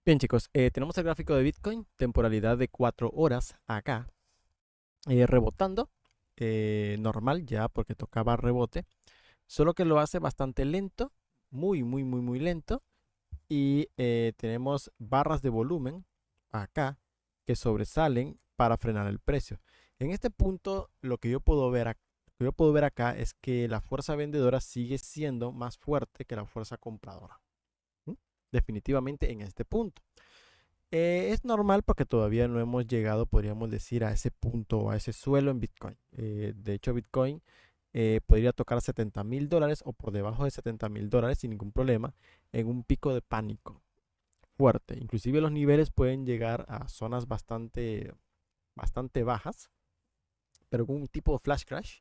Bien, chicos, tenemos el gráfico de Bitcoin, temporalidad de 4 horas acá, rebotando, normal ya porque tocaba rebote, solo que lo hace bastante lento, muy lento, y tenemos barras de volumen acá que sobresalen para frenar el precio. En este punto, lo que yo puedo ver acá es que la fuerza vendedora sigue siendo más fuerte que la fuerza compradora. ¿M? Definitivamente en este punto. Es normal porque todavía no hemos llegado, podríamos decir, a ese punto o a ese suelo en Bitcoin. De hecho, Bitcoin podría tocar $70,000 o por debajo de $70,000 sin ningún problema en un pico de pánico fuerte. Inclusive los niveles pueden llegar a zonas bastante bajas, pero con un tipo de flash crash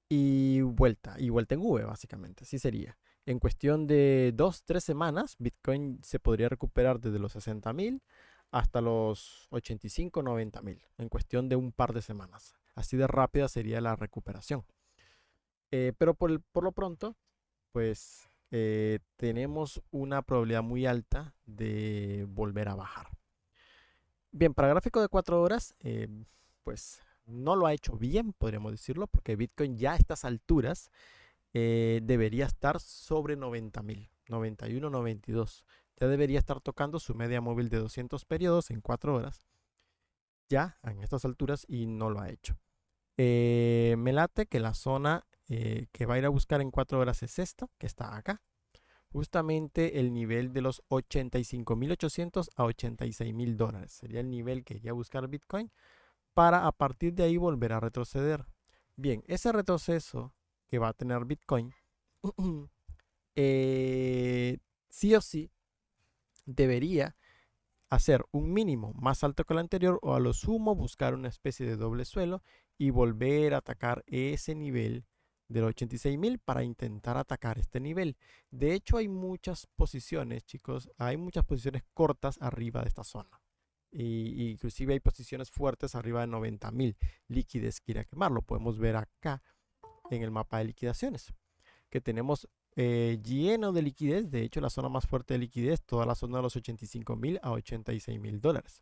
y vuelta en V, básicamente. Así sería. En cuestión de 2, 3 semanas, Bitcoin se podría recuperar desde los 60,000 hasta los 85, 90,000, en cuestión de un par de semanas. Así de rápida sería la recuperación. Pero por lo pronto, pues tenemos una probabilidad muy alta de volver a bajar. Bien, para gráfico de 4 horas, pues no lo ha hecho bien, podríamos decirlo, porque Bitcoin ya a estas alturas debería estar sobre 90,000, 91, 92. Ya debería estar tocando su media móvil de 200 periodos en 4 horas, ya en estas alturas, y no lo ha hecho. Me late que la zona que va a ir a buscar en 4 horas es esta, que está acá. Justamente el nivel de los 85,800 a $86,000. Sería el nivel que iría a buscar Bitcoin para a partir de ahí volver a retroceder. Bien, ese retroceso que va a tener Bitcoin, eh, sí o sí debería hacer un mínimo más alto que el anterior o a lo sumo buscar una especie de doble suelo y volver a atacar ese nivel del 86,000 para intentar atacar este nivel. De hecho, hay muchas posiciones, chicos, hay muchas posiciones cortas arriba de esta zona. Y inclusive hay posiciones fuertes arriba de 90,000 liquidez que ir a quemar. Lo podemos ver acá en el mapa de liquidaciones, que tenemos lleno de liquidez. De hecho, la zona más fuerte de liquidez, toda la zona de los 85,000 a $86,000.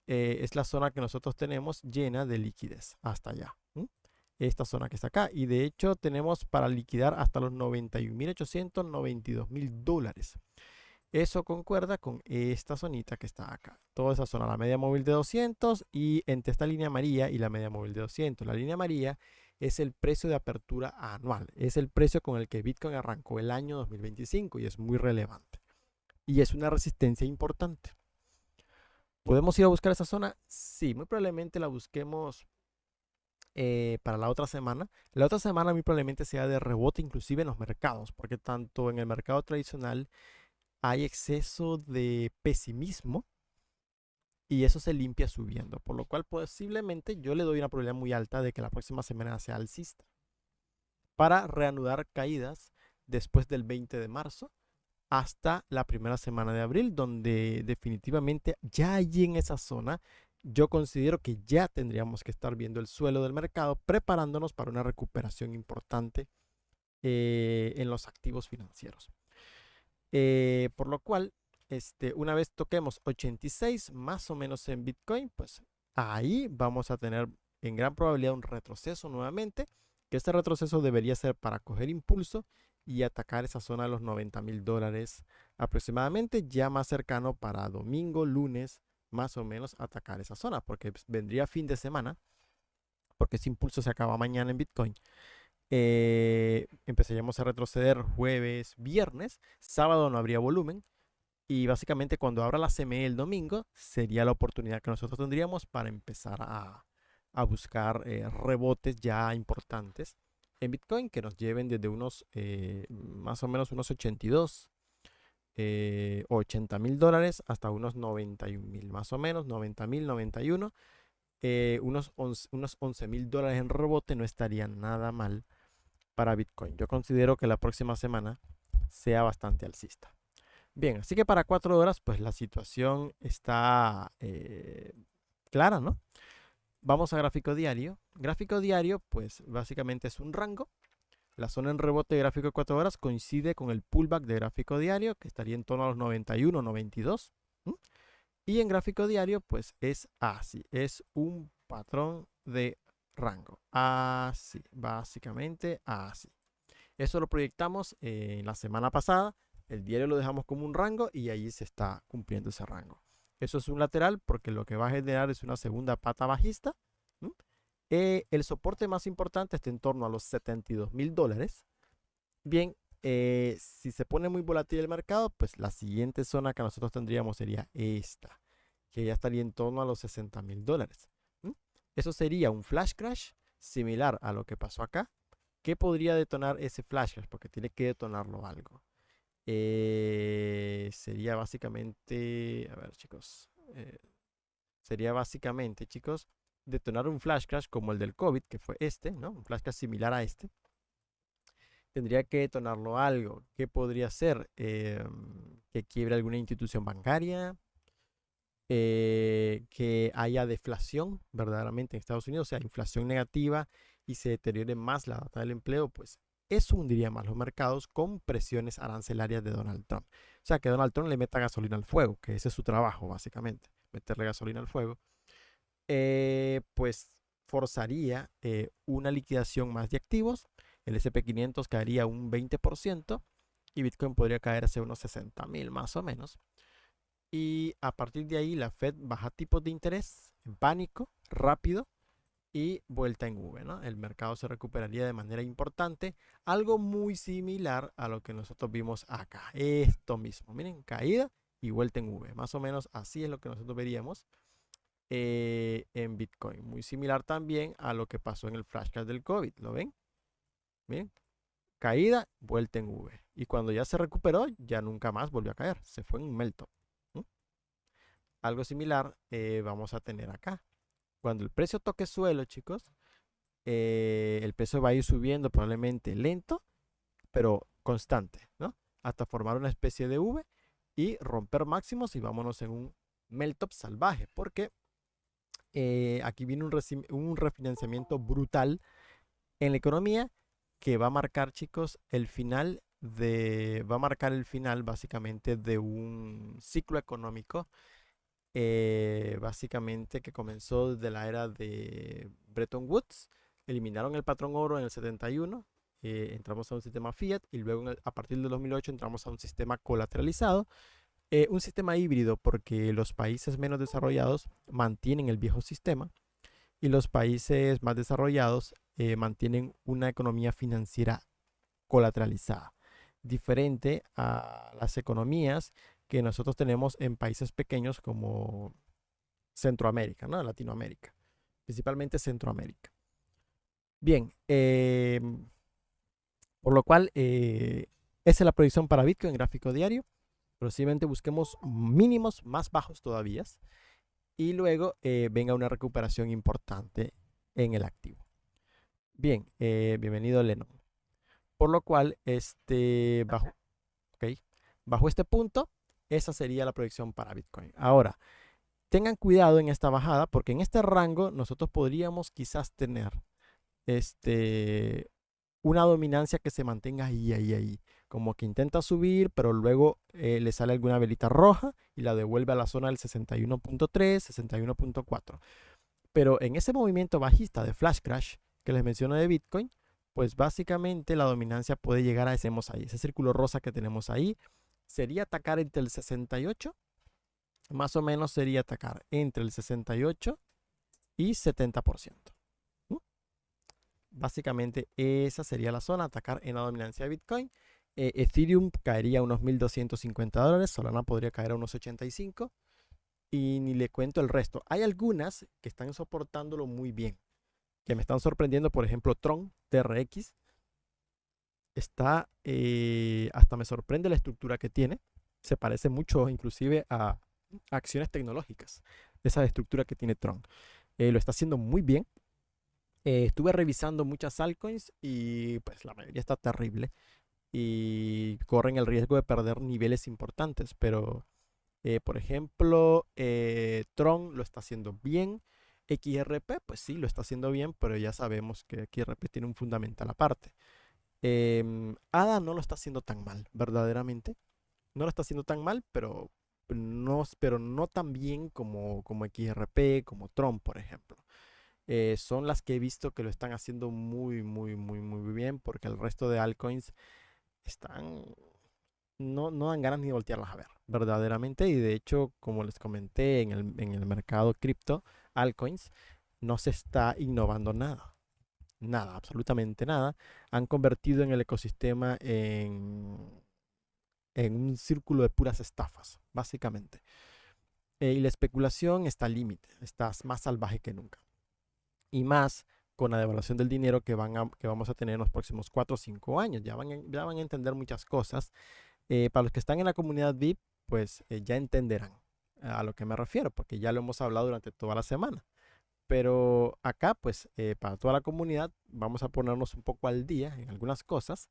Es la zona que nosotros tenemos llena de liquidez hasta allá. Esta zona que está acá. Y de hecho tenemos para liquidar hasta los 91,800, $92,000. Eso concuerda con esta zonita que está acá. Toda esa zona, la media móvil de 200 y entre esta línea amarilla y la media móvil de 200. La línea amarilla es el precio de apertura anual. Es el precio con el que Bitcoin arrancó el año 2025 y es muy relevante. Y es una resistencia importante. ¿Podemos ir a buscar esa zona? Sí, muy probablemente la busquemos para la otra semana. La otra semana muy probablemente sea de rebote inclusive en los mercados, porque tanto en el mercado tradicional hay exceso de pesimismo y eso se limpia subiendo, por lo cual posiblemente yo le doy una probabilidad muy alta de que la próxima semana sea alcista para reanudar caídas después del 20 de marzo hasta la primera semana de abril, donde definitivamente ya allí en esa zona yo considero que ya tendríamos que estar viendo el suelo del mercado, preparándonos para una recuperación importante en los activos financieros. Por lo cual, una vez toquemos 86 más o menos en Bitcoin, pues ahí vamos a tener en gran probabilidad un retroceso nuevamente, que este retroceso debería ser para coger impulso y atacar esa zona de los $90,000 aproximadamente, ya más cercano para domingo, lunes, más o menos atacar esa zona, porque vendría fin de semana, porque ese impulso se acaba mañana en Bitcoin. Empezaríamos a retroceder jueves, viernes, sábado no habría volumen y básicamente cuando abra la CME el domingo sería la oportunidad que nosotros tendríamos para empezar a buscar rebotes ya importantes en Bitcoin que nos lleven desde unos más o menos unos 82 $80,000 hasta unos 91,000, más o menos 90,000, 91. Unos $11,000 en rebote no estaría nada mal para Bitcoin. Yo considero que la próxima semana sea bastante alcista. Bien, así que para 4 horas, pues la situación está clara, ¿no? Vamos a gráfico diario. Gráfico diario, pues básicamente es un rango. La zona en rebote de gráfico de 4 horas coincide con el pullback de gráfico diario, que estaría en torno a los 91, 92. ¿M? Y en gráfico diario, pues es así, es un patrón de rango. Así, básicamente así. Eso lo proyectamos la semana pasada. El diario lo dejamos como un rango y ahí se está cumpliendo ese rango. Eso es un lateral porque lo que va a generar es una segunda pata bajista. El soporte más importante está en torno a los $72,000. Bien, si se pone muy volátil el mercado, pues la siguiente zona que nosotros tendríamos sería esta, que ya estaría en torno a los $60,000. Eso sería un flash crash similar a lo que pasó acá. ¿Qué podría detonar ese flash crash? Porque tiene que detonarlo algo. Sería básicamente, a ver chicos, sería básicamente chicos, detonar un flash crash como el del COVID, que fue este, ¿no? Un flash crash similar a este. Tendría que detonarlo algo. ¿Qué podría ser? Que quiebre alguna institución bancaria, que haya deflación verdaderamente en Estados Unidos, o sea, inflación negativa y se deteriore más la data del empleo, pues eso hundiría más los mercados con presiones arancelarias de Donald Trump. O sea, que Donald Trump le meta gasolina al fuego, que ese es su trabajo, básicamente, meterle gasolina al fuego, pues forzaría una liquidación más de activos. El SP500 caería un 20% y Bitcoin podría caer hacia unos 60,000 más o menos. Y a partir de ahí la Fed baja tipos de interés en pánico, rápido y vuelta en V, ¿no? El mercado se recuperaría de manera importante, algo muy similar a lo que nosotros vimos acá. Esto mismo, miren, caída y vuelta en V. Más o menos así es lo que nosotros veríamos en Bitcoin. Muy similar también a lo que pasó en el flash crash del COVID, ¿lo ven? Miren, caída, vuelta en V. Y cuando ya se recuperó, ya nunca más volvió a caer. Se fue en un meltdown. Algo similar vamos a tener acá. Cuando el precio toque suelo, chicos, el precio va a ir subiendo probablemente lento, pero constante, ¿no? Hasta formar una especie de V y romper máximos y vámonos en un melt-up salvaje, porque aquí viene un refinanciamiento brutal en la economía que va a marcar, chicos, va a marcar el final básicamente de un ciclo económico básicamente que comenzó desde la era de Bretton Woods. Eliminaron el patrón oro en el 71, entramos a un sistema fiat y luego a partir del 2008 entramos a un sistema colateralizado, un sistema híbrido porque los países menos desarrollados mantienen el viejo sistema y los países más desarrollados mantienen una economía financiera colateralizada, diferente a las economías que nosotros tenemos en países pequeños como Centroamérica, ¿no? Latinoamérica, principalmente Centroamérica. Bien, por lo cual, esa es la proyección para Bitcoin en gráfico diario. Posiblemente busquemos mínimos más bajos todavía y luego venga una recuperación importante en el activo. Bien, bienvenido Lennon. Por lo cual, bajo este punto, esa sería la proyección para Bitcoin. Ahora, tengan cuidado en esta bajada porque en este rango nosotros podríamos quizás tener una dominancia que se mantenga ahí. Como que intenta subir, pero luego le sale alguna velita roja y la devuelve a la zona del 61.3, 61.4. Pero en ese movimiento bajista de flash crash que les menciono de Bitcoin, pues básicamente la dominancia puede llegar a ese círculo rosa que tenemos ahí. Sería atacar entre el 68, más o menos sería atacar entre el 68 y 70%. Básicamente esa sería la zona, atacar en la dominancia de Bitcoin. Ethereum caería a unos $1,250, Solana podría caer a unos 85 y ni le cuento el resto. Hay algunas que están soportándolo muy bien, que me están sorprendiendo, por ejemplo Tron, TRX, está, hasta me sorprende la estructura que tiene, se parece mucho inclusive a acciones tecnológicas, esa estructura que tiene Tron. Lo está haciendo muy bien. Estuve revisando muchas altcoins y pues la mayoría está terrible y corren el riesgo de perder niveles importantes, pero por ejemplo Tron lo está haciendo bien. XRP pues sí lo está haciendo bien, pero ya sabemos que XRP tiene un fundamental aparte. ADA no lo está haciendo tan mal, verdaderamente. No lo está haciendo tan mal, pero no tan bien como XRP, como Tron, por ejemplo. Son las que he visto que lo están haciendo muy, muy, muy, muy bien, porque el resto de altcoins están, no dan ganas ni de voltearlas a ver, verdaderamente. Y de hecho, como les comenté, en el mercado cripto, altcoins, no se está innovando nada. Nada, absolutamente nada. Han convertido en el ecosistema en un círculo de puras estafas, básicamente. Y la especulación está al límite, está más salvaje que nunca. Y más con la devaluación del dinero que vamos a tener en los próximos 4 o 5 años. Ya van a entender muchas cosas. Para los que están en la comunidad VIP, pues ya entenderán a lo que me refiero, porque ya lo hemos hablado durante toda la semana. Pero acá, pues, para toda la comunidad, vamos a ponernos un poco al día en algunas cosas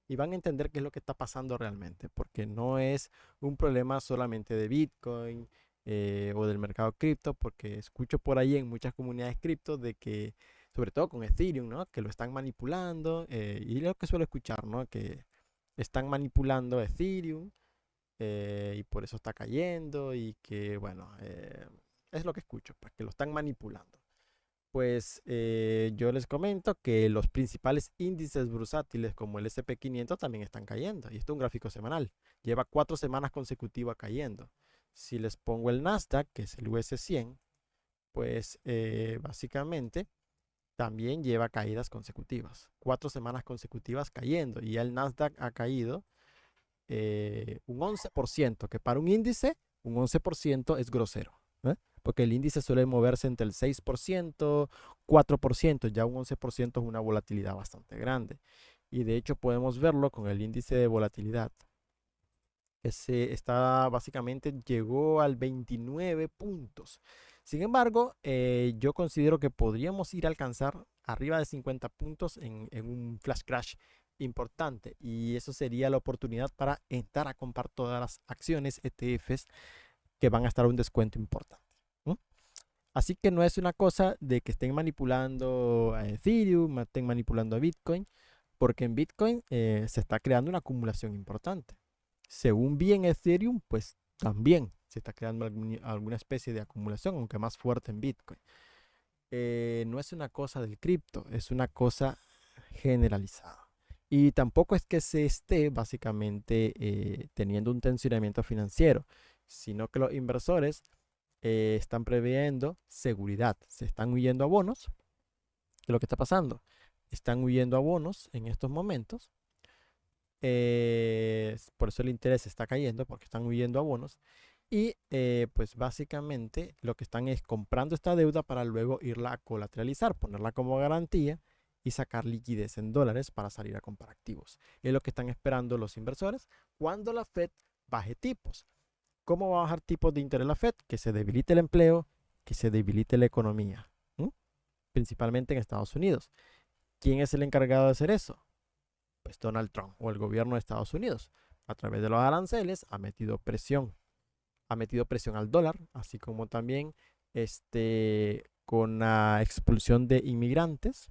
y van a entender qué es lo que está pasando realmente, porque no es un problema solamente de Bitcoin o del mercado cripto, porque escucho por ahí en muchas comunidades cripto de que, sobre todo con Ethereum, ¿no? Que lo están manipulando y lo que suelo escuchar, ¿no? Que están manipulando Ethereum y por eso está cayendo y que, bueno, es lo que escucho, pues que lo están manipulando. Pues yo les comento que los principales índices bursátiles como el SP500 también están cayendo. Y esto es un gráfico semanal. Lleva 4 semanas consecutivas cayendo. Si les pongo el Nasdaq, que es el US 100, pues básicamente también lleva caídas consecutivas. 4 semanas consecutivas cayendo. Y el Nasdaq ha caído un 11%, que para un índice, un 11% es grosero, ¿eh? Porque el índice suele moverse entre el 6%, 4%, ya un 11% es una volatilidad bastante grande. Y de hecho podemos verlo con el índice de volatilidad, que básicamente llegó al 29 puntos. Sin embargo, yo considero que podríamos ir a alcanzar arriba de 50 puntos en un flash crash importante y eso sería la oportunidad para entrar a comprar todas las acciones ETFs que van a estar a un descuento importante. ¿No? Así que no es una cosa de que estén manipulando a Ethereum, estén manipulando a Bitcoin, porque en Bitcoin se está creando una acumulación importante. Según vi en Ethereum, pues también se está creando alguna especie de acumulación, aunque más fuerte en Bitcoin. No es una cosa del cripto, es una cosa generalizada. Y tampoco es que se esté básicamente teniendo un tensionamiento financiero, sino que los inversores están previendo seguridad, se están huyendo a bonos. ¿Qué es lo que está pasando? Están huyendo a bonos en estos momentos. Por eso el interés está cayendo, porque están huyendo a bonos. Y pues básicamente lo que están es comprando esta deuda para luego irla a colateralizar, ponerla como garantía y sacar liquidez en dólares para salir a comprar activos. Es lo que están esperando los inversores cuando la Fed baje tipos. ¿Cómo va a bajar tipos de interés la Fed? Que se debilite el empleo, que se debilite la economía, ¿m? Principalmente en Estados Unidos. ¿Quién es el encargado de hacer eso? Pues Donald Trump o el gobierno de Estados Unidos. A través de los aranceles ha metido presión al dólar, así como también con la expulsión de inmigrantes,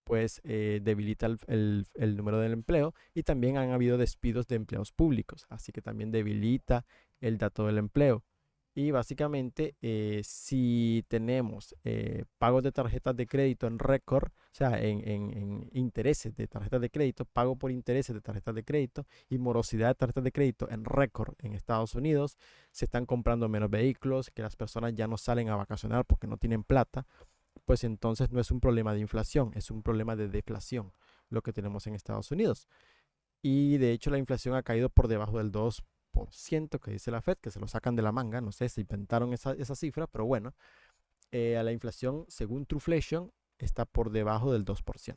pues debilita el número del empleo y también han habido despidos de empleados públicos, así que también debilita el dato del empleo. Y básicamente, si tenemos pagos de tarjetas de crédito en récord, o sea, en intereses de tarjetas de crédito, pago por intereses de tarjetas de crédito y morosidad de tarjetas de crédito en récord en Estados Unidos, se están comprando menos vehículos, que las personas ya no salen a vacacionar porque no tienen plata, pues entonces no es un problema de inflación, es un problema de deflación lo que tenemos en Estados Unidos. Y de hecho la inflación ha caído por debajo del 2% que dice la Fed, que se lo sacan de la manga, no sé si inventaron esa cifra, pero bueno, a la inflación según Truflation está por debajo del 2%.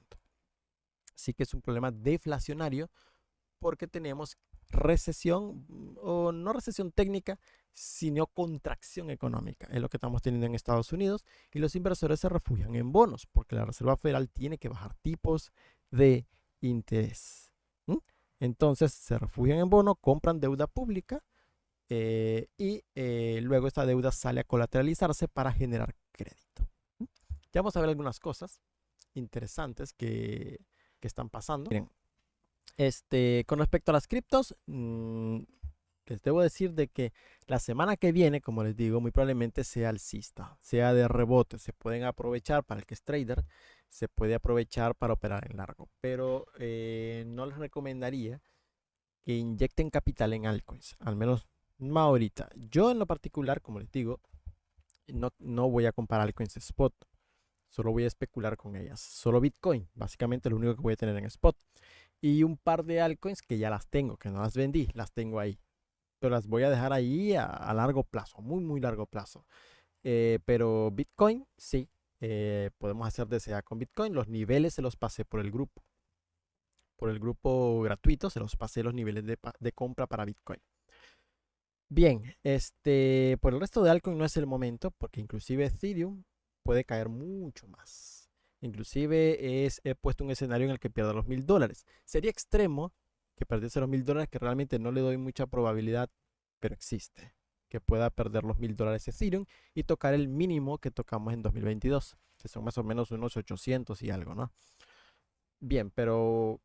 Así que es un problema deflacionario porque tenemos recesión, o no recesión técnica, sino contracción económica. Es lo que estamos teniendo en Estados Unidos y los inversores se refugian en bonos porque la Reserva Federal tiene que bajar tipos de interés. ¿Mm? Entonces se refugian en bonos, compran deuda pública y luego esta deuda sale a colateralizarse para generar crédito. ¿Mm? Ya vamos a ver algunas cosas interesantes que están pasando. Miren, Con respecto a las criptos, les debo decir de que la semana que viene, como les digo, muy probablemente sea alcista, sea de rebote. Se pueden aprovechar para el que es trader, se puede aprovechar para operar en largo, pero no les recomendaría que inyecten capital en altcoins, al menos no ahorita. Yo en lo particular, como les digo, no voy a comprar altcoins spot, solo voy a especular con ellas. Solo Bitcoin, básicamente lo único que voy a tener en spot. Y un par de altcoins que ya las tengo, que no las vendí, las tengo ahí. Pero las voy a dejar ahí a largo plazo, muy, muy largo plazo. Pero Bitcoin, sí, podemos hacer DCA con Bitcoin. Los niveles se los pasé por el grupo gratuito, se los pasé los niveles de compra para Bitcoin. Bien, por el resto de altcoin no es el momento, porque inclusive Ethereum puede caer mucho más. Inclusive he puesto un escenario en el que pierda los $1000. Sería extremo que perdiese los $1000, que realmente no le doy mucha probabilidad, pero existe. Que pueda perder los $1000 Ethereum y tocar el mínimo que tocamos en 2022, que son más o menos unos 800 y algo, ¿no? Bien, pero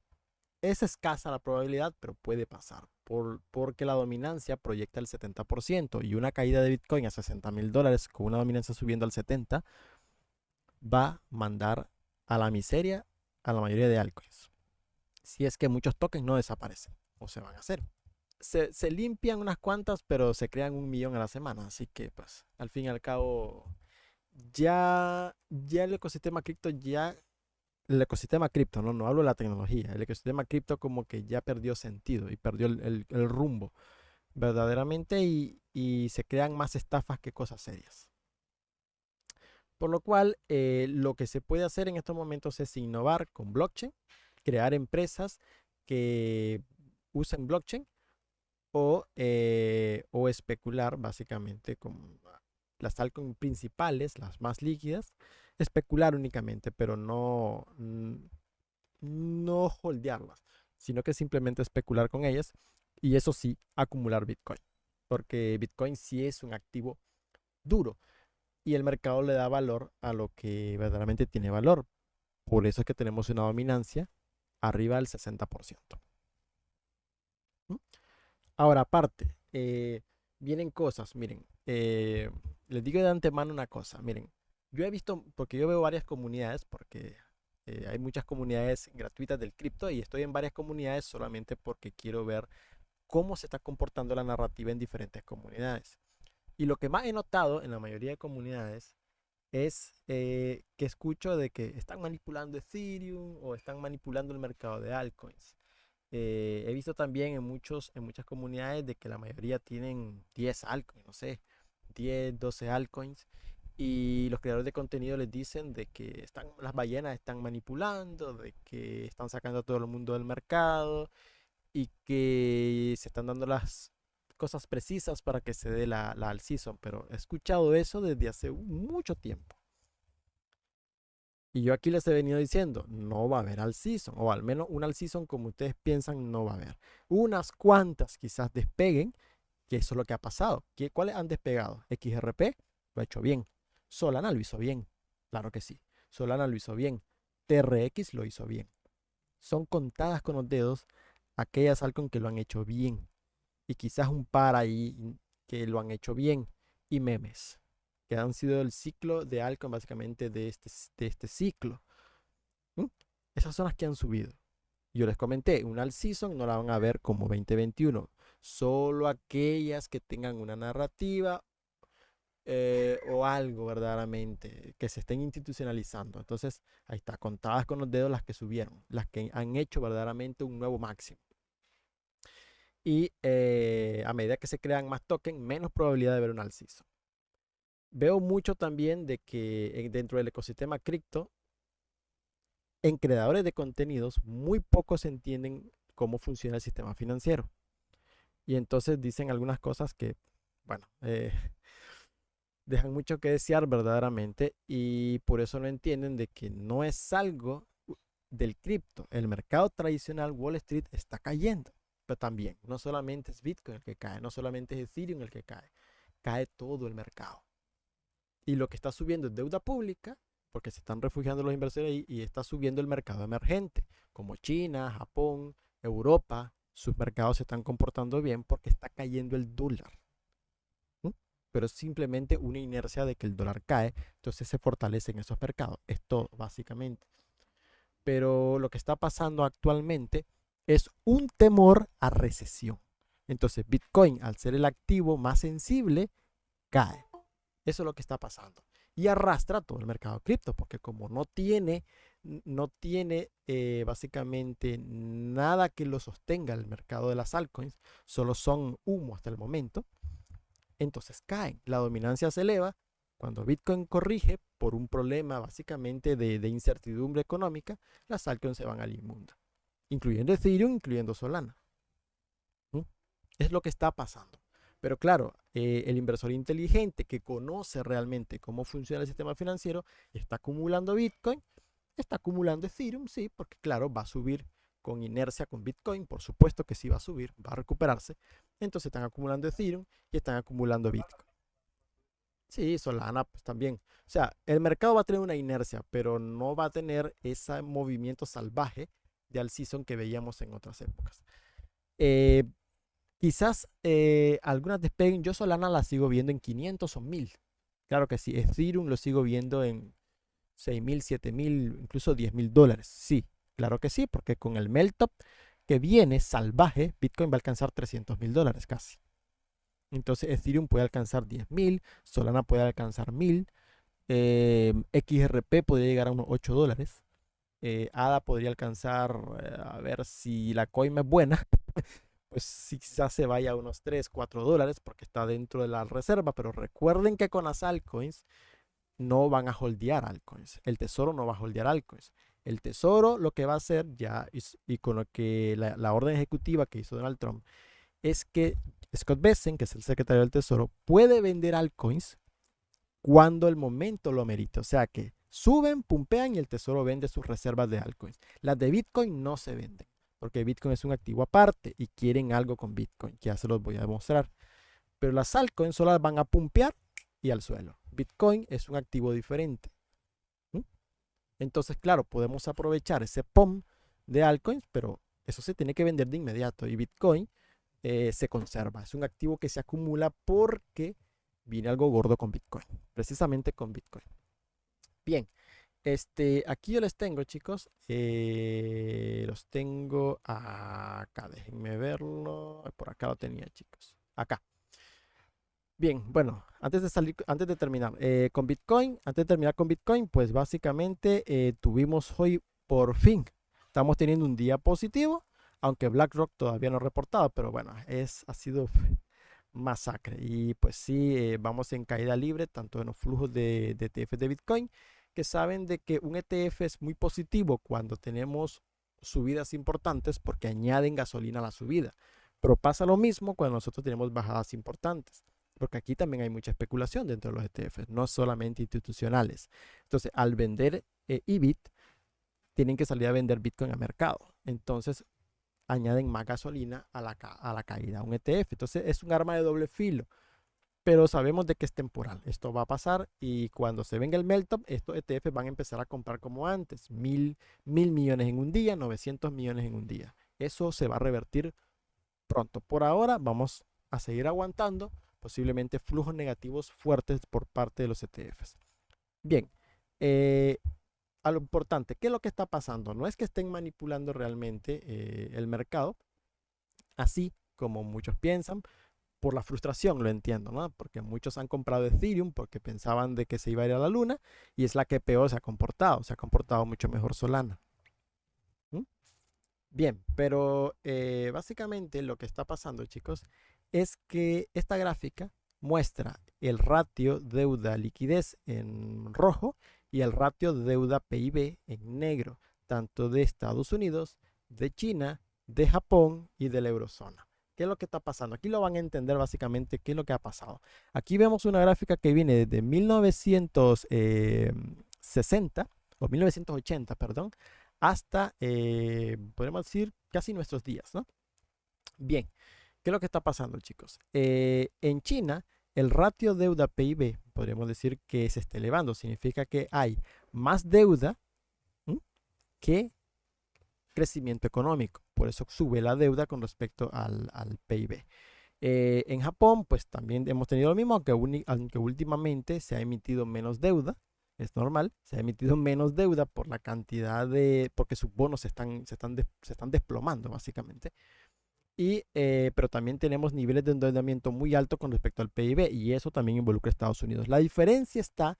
es escasa la probabilidad, pero puede pasar. Porque la dominancia proyecta el 70% y una caída de Bitcoin a $60,000 con una dominancia subiendo al 70% va a mandar a la miseria a la mayoría de altcoins. Si es que muchos tokens no desaparecen o se van a hacer. Se limpian unas cuantas, pero se crean 1 millón a la semana. Así que, pues, al fin y al cabo, ya el ecosistema cripto ya el ecosistema cripto, no hablo de la tecnología, el ecosistema cripto como que ya perdió sentido y perdió el rumbo verdaderamente y se crean más estafas que cosas serias. Por lo cual, lo que se puede hacer en estos momentos es innovar con blockchain, crear empresas que usen blockchain o especular básicamente con las altcoins principales, las más líquidas, especular únicamente, pero no holdearlas, sino que simplemente especular con ellas y eso sí, acumular Bitcoin, porque Bitcoin sí es un activo duro y el mercado le da valor a lo que verdaderamente tiene valor. Por eso es que tenemos una dominancia arriba del 60%. ¿Mm? Ahora, aparte, vienen cosas, miren, les digo de antemano una cosa, miren, yo he visto, porque yo veo varias comunidades, porque hay muchas comunidades gratuitas del cripto y estoy en varias comunidades solamente porque quiero ver cómo se está comportando la narrativa en diferentes comunidades. Y lo que más he notado en la mayoría de comunidades es que escucho de que están manipulando Ethereum o están manipulando el mercado de altcoins. He visto también en muchas comunidades de que la mayoría tienen 10 altcoins, no sé, 10, 12 altcoins. Y los creadores de contenido les dicen de que las ballenas están manipulando, de que están sacando a todo el mundo del mercado y que se están dando las cosas precisas para que se dé la all season. Pero he escuchado eso desde hace mucho tiempo. Y yo aquí les he venido diciendo, no va a haber all season, o al menos un all season como ustedes piensan no va a haber. Unas cuantas quizás despeguen, que eso es lo que ha pasado. ¿Cuáles han despegado? XRP lo ha hecho bien. Solana lo hizo bien, claro que sí. Solana lo hizo bien. TRX lo hizo bien. Son contadas con los dedos aquellas altcoins que lo han hecho bien. Y quizás un par ahí que lo han hecho bien. Y memes que han sido el ciclo de altcoin básicamente de este ciclo. ¿Mm? Esas son las que han subido. Yo les comenté, una all season no la van a ver como 2021. Solo aquellas que tengan una narrativa o algo verdaderamente que se estén institucionalizando. Entonces, ahí está, contadas con los dedos las que subieron, las que han hecho verdaderamente un nuevo máximo. Y a medida que se crean más tokens, menos probabilidad de ver un all season. Veo mucho también de que dentro del ecosistema cripto, en creadores de contenidos, muy pocos entienden cómo funciona el sistema financiero. Y entonces dicen algunas cosas que, bueno, dejan mucho que desear verdaderamente y por eso no entienden de que no es algo del cripto. El mercado tradicional, Wall Street, está cayendo. Pero también, no solamente es Bitcoin el que cae, no solamente es Ethereum el que cae, cae todo el mercado. Y lo que está subiendo es deuda pública, porque se están refugiando los inversores ahí, y está subiendo el mercado emergente, como China, Japón, Europa, sus mercados se están comportando bien porque está cayendo el dólar. ¿Mm? Pero es simplemente una inercia de que el dólar cae, entonces se fortalecen esos mercados. Esto básicamente. Pero lo que está pasando actualmente es un temor a recesión. Entonces Bitcoin, al ser el activo más sensible, cae. Eso es lo que está pasando. Y arrastra todo el mercado cripto, porque como no tiene básicamente nada que lo sostenga el mercado de las altcoins, solo son humo hasta el momento, entonces caen. La dominancia se eleva. Cuando Bitcoin corrige por un problema básicamente de incertidumbre económica, las altcoins se van al inmundo, incluyendo Ethereum, incluyendo Solana. ¿Mm? Es lo que está pasando. Pero claro, el inversor inteligente que conoce realmente cómo funciona el sistema financiero está acumulando Bitcoin, está acumulando Ethereum, sí, porque claro, va a subir con inercia con Bitcoin, por supuesto que sí va a subir, va a recuperarse. Entonces están acumulando Ethereum y están acumulando Bitcoin. Sí, Solana pues también. O sea, el mercado va a tener una inercia, pero no va a tener ese movimiento salvaje de al season que veíamos en otras épocas. Eh, Quizás algunas despeguen. Yo Solana la sigo viendo en 500 o 1000. Claro que sí. Ethereum lo sigo viendo en 6000, 7000, incluso $10,000. Sí, claro que sí, porque con el Meltop que viene salvaje, Bitcoin va a alcanzar $300,000 casi. Entonces Ethereum puede alcanzar 10,000, Solana puede alcanzar 1000, XRP podría llegar a unos $8. ADA podría alcanzar, a ver si la coin es buena, pues sí, quizás se vaya a unos 3, $4 porque está dentro de la reserva, pero recuerden que con las altcoins no van a holdear altcoins. El tesoro no va a holdear altcoins. El tesoro lo que va a hacer ya, y con lo que la orden ejecutiva que hizo Donald Trump, es que Scott Bessent, que es el secretario del tesoro, puede vender altcoins cuando el momento lo amerita. O sea que suben, pumpean y el tesoro vende sus reservas de altcoins. Las de Bitcoin no se venden, porque Bitcoin es un activo aparte y quieren algo con Bitcoin, que ya se los voy a demostrar. Pero las altcoins solo las van a pumpear y al suelo. Bitcoin es un activo diferente. ¿Mm? Entonces, claro, podemos aprovechar ese POM de altcoins, pero eso se tiene que vender de inmediato. Y Bitcoin se conserva. Es un activo que se acumula porque viene algo gordo con Bitcoin. Precisamente con Bitcoin. Bien, aquí yo les tengo, chicos. Los tengo acá. Déjenme verlo. Por acá lo tenía, chicos. Acá. Bien, bueno, antes de terminar con Bitcoin, antes de terminar con Bitcoin, pues básicamente tuvimos hoy por fin, estamos teniendo un día positivo, aunque BlackRock todavía no ha reportado, pero bueno, ha sido masacre. Y pues sí, vamos en caída libre, tanto en los flujos de ETF de Bitcoin, que saben de que un ETF es muy positivo cuando tenemos subidas importantes porque añaden gasolina a la subida. Pero pasa lo mismo cuando nosotros tenemos bajadas importantes, porque aquí también hay mucha especulación dentro de los ETFs, no solamente institucionales. Entonces, al vender EBIT, tienen que salir a vender Bitcoin a mercado. Entonces, añaden más gasolina a la caída, un ETF. Entonces, es un arma de doble filo, pero sabemos de que es temporal. Esto va a pasar y cuando se venga el melt-up, estos ETFs van a empezar a comprar como antes, mil millones en un día, 900 millones en un día. Eso se va a revertir pronto. Por ahora vamos a seguir aguantando posiblemente flujos negativos fuertes por parte de los ETFs. Bien, a lo importante, ¿qué es lo que está pasando? No es que estén manipulando realmente el mercado, así como muchos piensan, por la frustración, lo entiendo, ¿no? Porque muchos han comprado Ethereum porque pensaban de que se iba a ir a la luna y es la que peor se ha comportado mucho mejor Solana. ¿Mm? Bien, pero básicamente lo que está pasando, chicos, es que esta gráfica muestra el ratio deuda-liquidez en rojo y el ratio deuda-PIB en negro, tanto de Estados Unidos, de China, de Japón y de la eurozona. ¿Qué es lo que está pasando? Aquí lo van a entender básicamente qué es lo que ha pasado. Aquí vemos una gráfica que viene desde 1960 o 1980, perdón, hasta, podemos decir, casi nuestros días, ¿no? Bien, ¿qué es lo que está pasando, chicos? En China, el ratio deuda-PIB, podríamos decir que se está elevando. Significa que hay más deuda, ¿m?, que crecimiento económico. Por eso sube la deuda con respecto al PIB. En Japón, pues también hemos tenido lo mismo, aunque últimamente se ha emitido menos deuda, es normal, se ha emitido menos deuda por la cantidad porque sus bonos se están desplomando básicamente. Pero también tenemos niveles de endeudamiento muy altos con respecto al PIB y eso también involucra a Estados Unidos. La diferencia está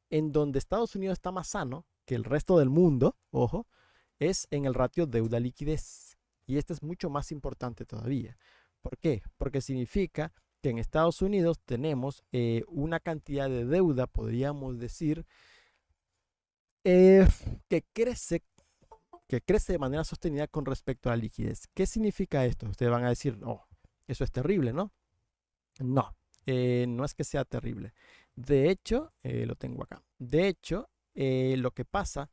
en donde Estados Unidos está más sano que el resto del mundo, ojo, es en el ratio deuda-liquidez. Y este es mucho más importante todavía. ¿Por qué? Porque significa que en Estados Unidos tenemos una cantidad de deuda, podríamos decir, eh, que crece que crece de manera sostenida con respecto a la liquidez. ¿Qué significa esto? Ustedes van a decir, oh, eso es terrible, ¿no? No, no es que sea terrible. De hecho, lo tengo acá. De hecho, lo que pasa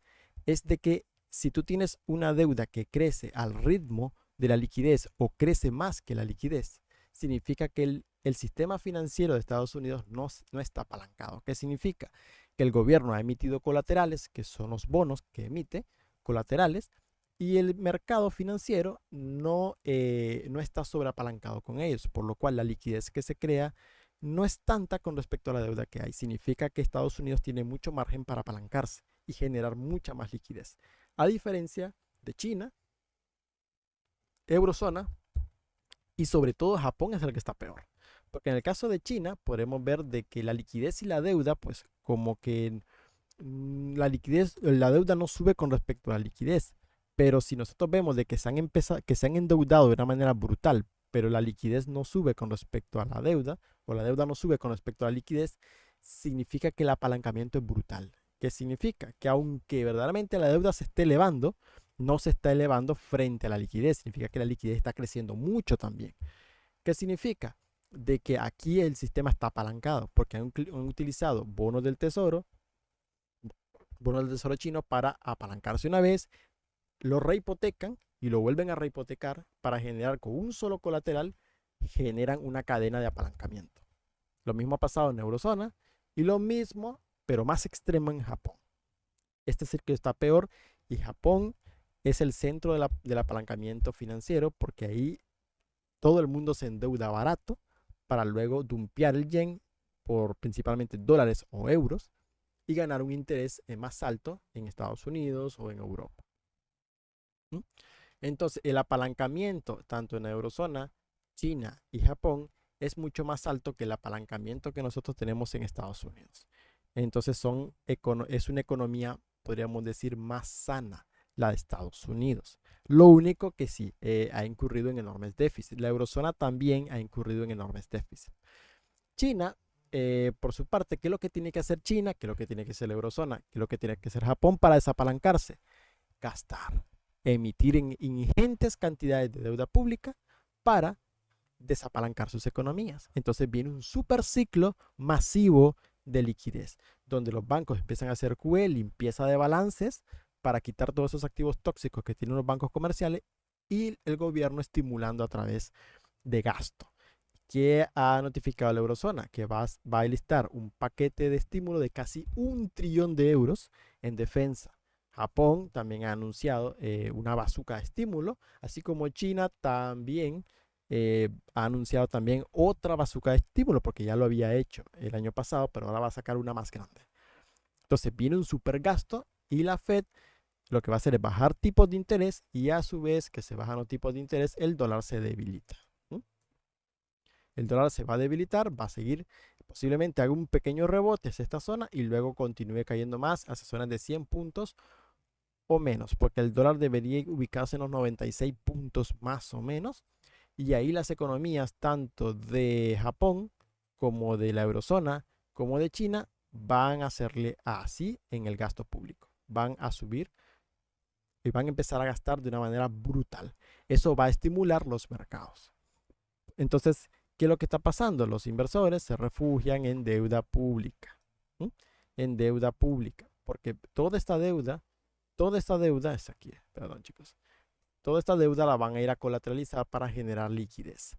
es de que si tú tienes una deuda que crece al ritmo de la liquidez o crece más que la liquidez, significa que el sistema financiero de Estados Unidos no está apalancado. ¿Qué significa? Que el gobierno ha emitido colaterales, que son los bonos que emite, colaterales, y el mercado financiero no está sobreapalancado con ellos, por lo cual la liquidez que se crea no es tanta con respecto a la deuda que hay. Significa que Estados Unidos tiene mucho margen para apalancarse y generar mucha más liquidez. A diferencia de China, eurozona y sobre todo Japón es el que está peor. Porque en el caso de China podemos ver de que la liquidez y la deuda, pues como que la deuda no sube con respecto a la liquidez. Pero si nosotros vemos de que se han endeudado de una manera brutal, pero la liquidez no sube con respecto a la deuda, o la deuda no sube con respecto a la liquidez, significa que el apalancamiento es brutal. ¿Qué significa? Que aunque verdaderamente la deuda se esté elevando, no se está elevando frente a la liquidez. Significa que la liquidez está creciendo mucho también. ¿Qué significa? De que aquí el sistema está apalancado porque han utilizado bonos del tesoro chino para apalancarse una vez, lo rehipotecan y lo vuelven a rehipotecar para generar con un solo colateral, generan una cadena de apalancamiento. Lo mismo ha pasado en Eurozona y lo mismo, pero más extremo en Japón. Este es el que está peor y Japón es el centro del apalancamiento financiero porque ahí todo el mundo se endeuda barato para luego dumpear el yen por principalmente dólares o euros y ganar un interés más alto en Estados Unidos o en Europa. ¿Mm? Entonces, el apalancamiento tanto en la eurozona, China y Japón es mucho más alto que el apalancamiento que nosotros tenemos en Estados Unidos. Entonces, es una economía, podríamos decir, más sana la de Estados Unidos. Lo único que sí ha incurrido en enormes déficits. La eurozona también ha incurrido en enormes déficits. China, por su parte, ¿qué es lo que tiene que hacer China? ¿Qué es lo que tiene que hacer la eurozona? ¿Qué es lo que tiene que hacer Japón para desapalancarse? Gastar, emitir ingentes cantidades de deuda pública para desapalancar sus economías. Entonces viene un super ciclo masivo de liquidez, donde los bancos empiezan a hacer QE, limpieza de balances, para quitar todos esos activos tóxicos que tienen los bancos comerciales y el gobierno estimulando a través de gasto. ¿Qué ha notificado la eurozona? Que va a listar un paquete de estímulo de casi 1 trillón de euros en defensa. Japón también ha anunciado una bazuca de estímulo, así como China también ha anunciado también otra bazuca de estímulo, porque ya lo había hecho el año pasado, pero ahora va a sacar una más grande. Entonces viene un super gasto y la Fed lo que va a hacer es bajar tipos de interés y a su vez que se bajan los tipos de interés, el dólar se debilita. El dólar se va a debilitar, va a seguir, posiblemente haga un pequeño rebote hacia esta zona y luego continúe cayendo más hacia zonas de 100 puntos o menos, porque el dólar debería ubicarse en los 96 puntos más o menos. Y ahí las economías tanto de Japón como de la eurozona como de China van a hacerle así en el gasto público. Van a subir y van a empezar a gastar de una manera brutal. Eso va a estimular los mercados. Entonces, ¿qué es lo que está pasando? Los inversores se refugian en deuda pública. ¿Sí? En deuda pública. Porque toda esta deuda es aquí. Perdón, chicos. Toda esta deuda la van a ir a colateralizar para generar liquidez.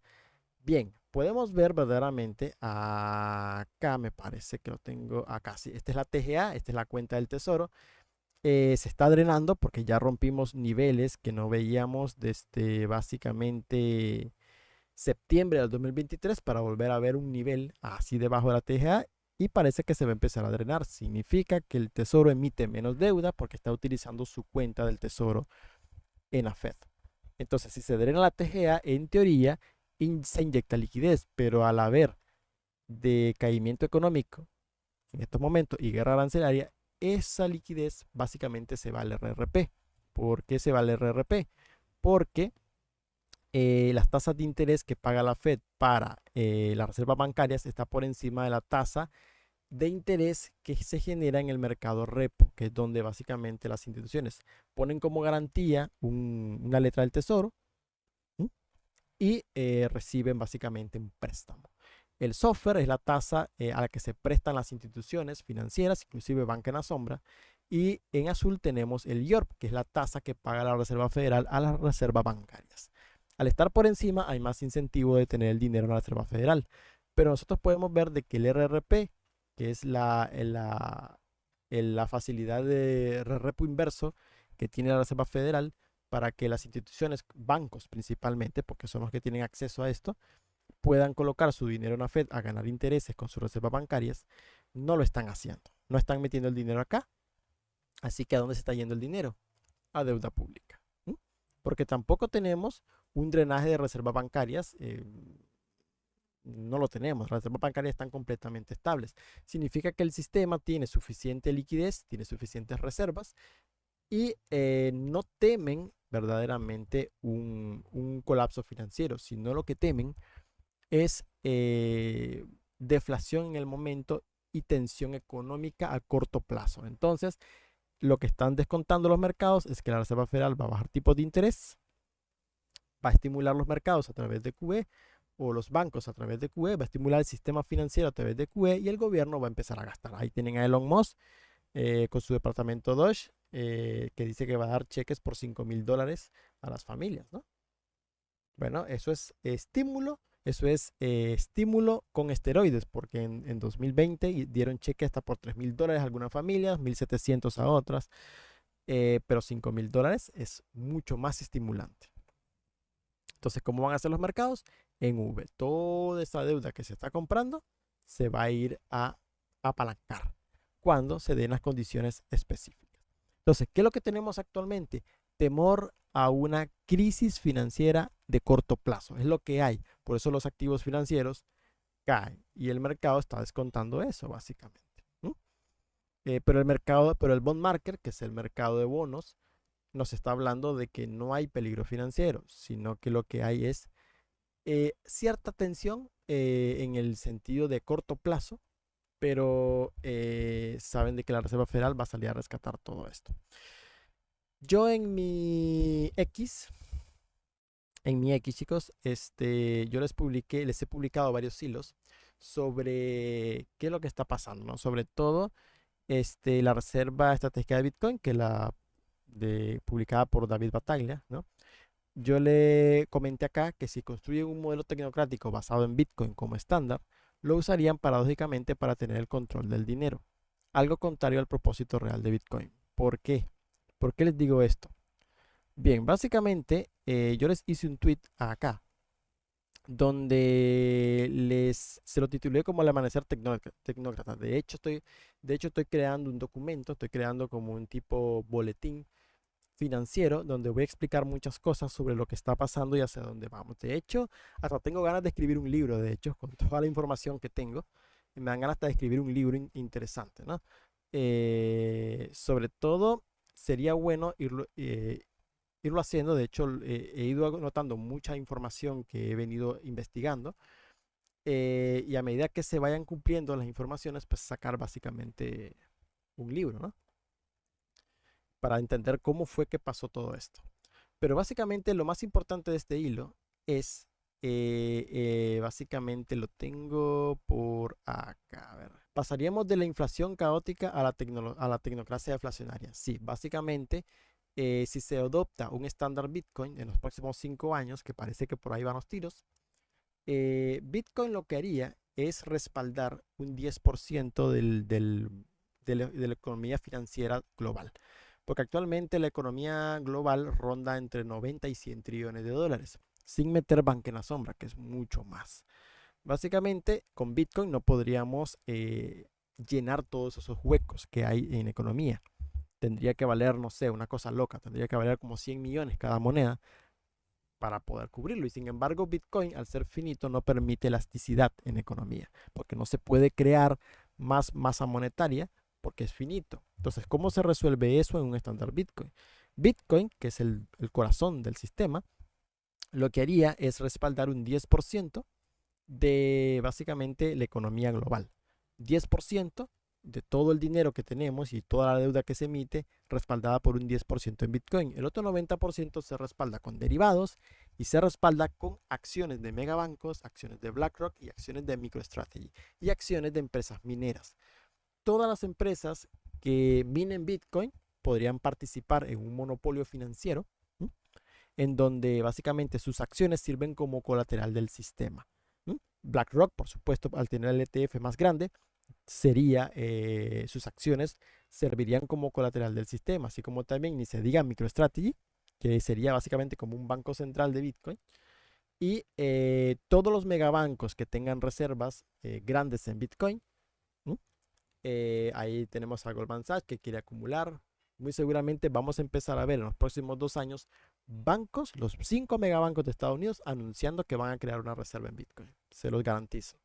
Bien, podemos ver verdaderamente acá, me parece que lo tengo acá. Sí, esta es la TGA, esta es la cuenta del tesoro. se está drenando porque ya rompimos niveles que no veíamos desde básicamente septiembre del 2023 para volver a ver un nivel así debajo de la TGA y parece que se va a empezar a drenar. Significa que el tesoro emite menos deuda porque está utilizando su cuenta del tesoro en la Fed. Entonces, si se drena la TGA, en teoría se inyecta liquidez, pero al haber decaimiento económico en estos momentos y guerra arancelaria, esa liquidez básicamente se va al RRP. ¿Por qué se va al RRP? Porque las tasas de interés que paga la Fed para las reservas bancarias está por encima de la tasa de interés que se genera en el mercado repo, que es donde básicamente las instituciones ponen como garantía una letra del tesoro, ¿sí? Y reciben básicamente un préstamo. El software es la tasa a la que se prestan las instituciones financieras, inclusive banca en la sombra. Y en azul tenemos el IORP, que es la tasa que paga la Reserva Federal a las reservas bancarias. Al estar por encima hay más incentivo de tener el dinero en la Reserva Federal. Pero nosotros podemos ver de que el RRP, que es la facilidad de repo inverso que tiene la Reserva Federal para que las instituciones, bancos principalmente, porque son los que tienen acceso a esto, puedan colocar su dinero en la Fed a ganar intereses con sus reservas bancarias, no lo están haciendo. No están metiendo el dinero acá. Así que ¿a dónde se está yendo el dinero? A deuda pública. ¿Mm? Porque tampoco tenemos un drenaje de reservas bancarias. No lo tenemos. Las reservas bancarias están completamente estables. Significa que el sistema tiene suficiente liquidez, tiene suficientes reservas y no temen verdaderamente un colapso financiero, sino lo que temen es deflación en el momento y tensión económica a corto plazo. Entonces, lo que están descontando los mercados es que la Reserva Federal va a bajar tipos de interés, va a estimular los mercados a través de QE o los bancos a través de QE, va a estimular el sistema financiero a través de QE y el gobierno va a empezar a gastar. Ahí tienen a Elon Musk con su departamento Doge, que dice que va a dar cheques por $5,000 a las familias, ¿no? Bueno, eso es estímulo, eso es estímulo con esteroides, porque en 2020 dieron cheque hasta por $3,000 a algunas familias, 1,700 a otras, pero $5,000 es mucho más estimulante. Entonces, ¿cómo van a ser los mercados? En V. Toda esa deuda que se está comprando se va a ir a apalancar cuando se den las condiciones específicas. Entonces, ¿qué es lo que tenemos actualmente? Temor a una crisis financiera de corto plazo. Es lo que hay. Por eso los activos financieros caen y el mercado está descontando eso, básicamente. Pero el bond market, que es el mercado de bonos, nos está hablando de que no hay peligro financiero, sino que lo que hay es cierta tensión en el sentido de corto plazo, pero saben de que la Reserva Federal va a salir a rescatar todo esto. Yo en mi X, chicos, yo les he publicado varios hilos sobre qué es lo que está pasando, ¿no? Sobre todo, la reserva estratégica de Bitcoin, que publicada por David Battaglia, ¿no? Yo le comenté acá que si construyen un modelo tecnocrático basado en Bitcoin como estándar, lo usarían paradójicamente para tener el control del dinero, algo contrario al propósito real de Bitcoin. ¿Por qué? ¿Por qué les digo esto? Bien, básicamente yo les hice un tweet acá donde se lo titulé como el amanecer tecnócrata. De hecho, estoy creando un documento, estoy creando como un tipo boletín financiero donde voy a explicar muchas cosas sobre lo que está pasando y hacia dónde vamos. De hecho, hasta tengo ganas de escribir un libro, de hecho, con toda la información que tengo, me dan ganas de escribir un libro interesante, ¿no? Sobre todo, sería bueno irlo haciendo. De hecho, he ido anotando mucha información que he venido investigando y a medida que se vayan cumpliendo las informaciones, pues sacar básicamente un libro, ¿no? Para entender cómo fue que pasó todo esto. Pero básicamente lo más importante de este hilo es, básicamente lo tengo por acá. A ver. Pasaríamos de la inflación caótica a la tecnocracia deflacionaria. Sí, básicamente, si se adopta un estándar Bitcoin en los próximos 5 años, que parece que por ahí van los tiros, Bitcoin lo que haría es respaldar un 10% de la economía financiera global. porque actualmente la economía global ronda entre 90 y 100 trillones de dólares, sin meter banca en la sombra, que es mucho más. Básicamente, con Bitcoin no podríamos llenar todos esos huecos que hay en economía. Tendría que valer, no sé, una cosa loca, tendría que valer como 100 millones cada moneda para poder cubrirlo. Y sin embargo, Bitcoin, al ser finito, no permite elasticidad en economía, porque no se puede crear más masa monetaria porque es finito. Entonces, ¿cómo se resuelve eso en un estándar Bitcoin? Bitcoin, que es el corazón del sistema, lo que haría es respaldar un 10% de básicamente la economía global. 10% de todo el dinero que tenemos y toda la deuda que se emite respaldada por un 10% en Bitcoin. El otro 90% se respalda con derivados y se respalda con acciones de megabancos, acciones de BlackRock y acciones de MicroStrategy y acciones de empresas mineras. Todas las empresas que minen Bitcoin podrían participar en un monopolio financiero, ¿m? En donde básicamente sus acciones sirven como colateral del sistema. BlackRock, por supuesto, al tener el ETF más grande, sus acciones servirían como colateral del sistema, así como también ni se diga MicroStrategy, que sería básicamente como un banco central de Bitcoin, y todos los megabancos que tengan reservas grandes en Bitcoin. Ahí tenemos a Goldman Sachs que quiere acumular. Muy seguramente vamos a empezar a ver en los próximos 2 años bancos, los 5 megabancos de Estados Unidos, anunciando que van a crear una reserva en Bitcoin. Se los garantizo.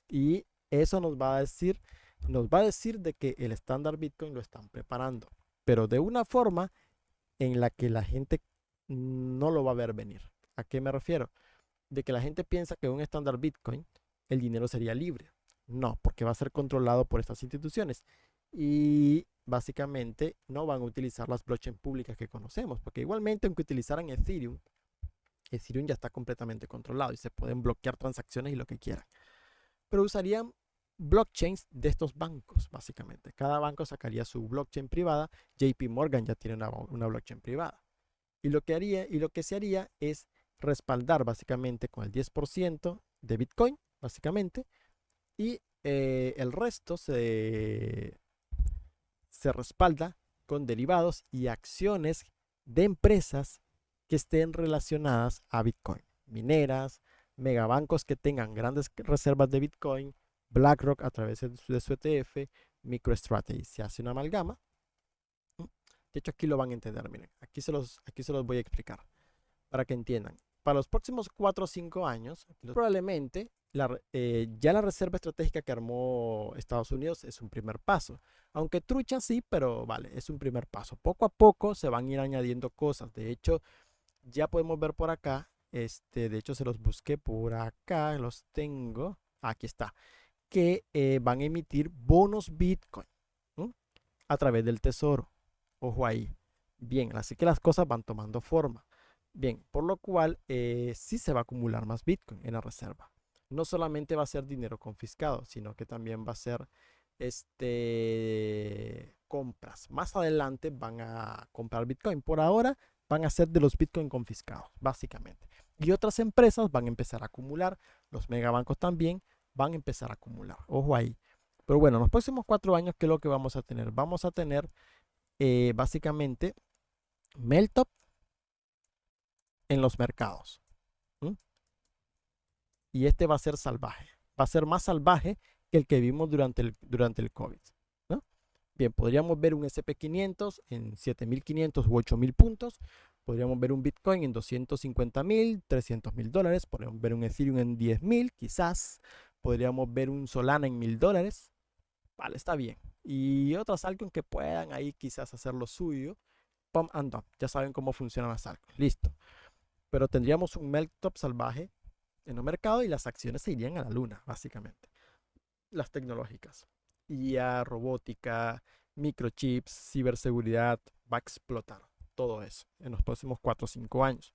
Y eso nos va a decir de que el estándar Bitcoin lo están preparando, pero de una forma en la que la gente no lo va a ver venir. ¿A qué me refiero? De que la gente piensa que un estándar Bitcoin el dinero sería libre. No, porque va a ser controlado por estas instituciones. Y básicamente no van a utilizar las blockchain públicas que conocemos, porque igualmente aunque utilizaran Ethereum, Ethereum ya está completamente controlado y se pueden bloquear transacciones y lo que quieran. Pero usarían blockchains de estos bancos, básicamente. Cada banco sacaría su blockchain privada. JP Morgan ya tiene una blockchain privada. Y lo que se haría es respaldar básicamente con el 10% de Bitcoin, básicamente, y el resto se respalda con derivados y acciones de empresas que estén relacionadas a Bitcoin. Mineras, megabancos que tengan grandes reservas de Bitcoin, BlackRock a través de su ETF, MicroStrategy. Se hace una amalgama. De hecho, aquí lo van a entender. Miren, aquí se los voy a explicar para que entiendan. Para los próximos 4 o 5 años, probablemente ya la reserva estratégica que armó Estados Unidos es un primer paso. Aunque trucha sí, pero vale, es un primer paso. Poco a poco se van a ir añadiendo cosas. De hecho, ya podemos ver por acá. De hecho, se los busqué por acá. Los tengo. Aquí está. Que van a emitir bonos Bitcoin, ¿no? A través del tesoro. Ojo ahí. Bien, así que las cosas van tomando forma. Bien, por lo cual sí se va a acumular más Bitcoin en la reserva. No solamente va a ser dinero confiscado, sino que también va a ser compras. Más adelante van a comprar Bitcoin. Por ahora van a ser de los Bitcoin confiscados, básicamente. Y otras empresas van a empezar a acumular. Los megabancos también van a empezar a acumular. Ojo ahí. Pero bueno, en los próximos 4 años, ¿qué es lo que vamos a tener? Vamos a tener básicamente Meltop en los mercados. ¿Mm? Y este va a ser salvaje. Va a ser más salvaje que el que vimos durante el COVID, ¿no? Bien, podríamos ver un SP500 en 7.500 u 8.000 puntos. Podríamos ver un Bitcoin en 250.000, 300.000 dólares. Podríamos ver un Ethereum en 10.000, quizás. Podríamos ver un Solana en 1.000 dólares. Vale, está bien. Y otras altcoins que puedan ahí quizás hacer lo suyo. Pump and dump. Ya saben cómo funcionan las altcoins. Listo. Pero tendríamos un Meltop salvaje en el mercado y las acciones se irían a la luna, básicamente. Las tecnológicas. IA, robótica, microchips, ciberseguridad, va a explotar todo eso en los próximos 4 o 5 años.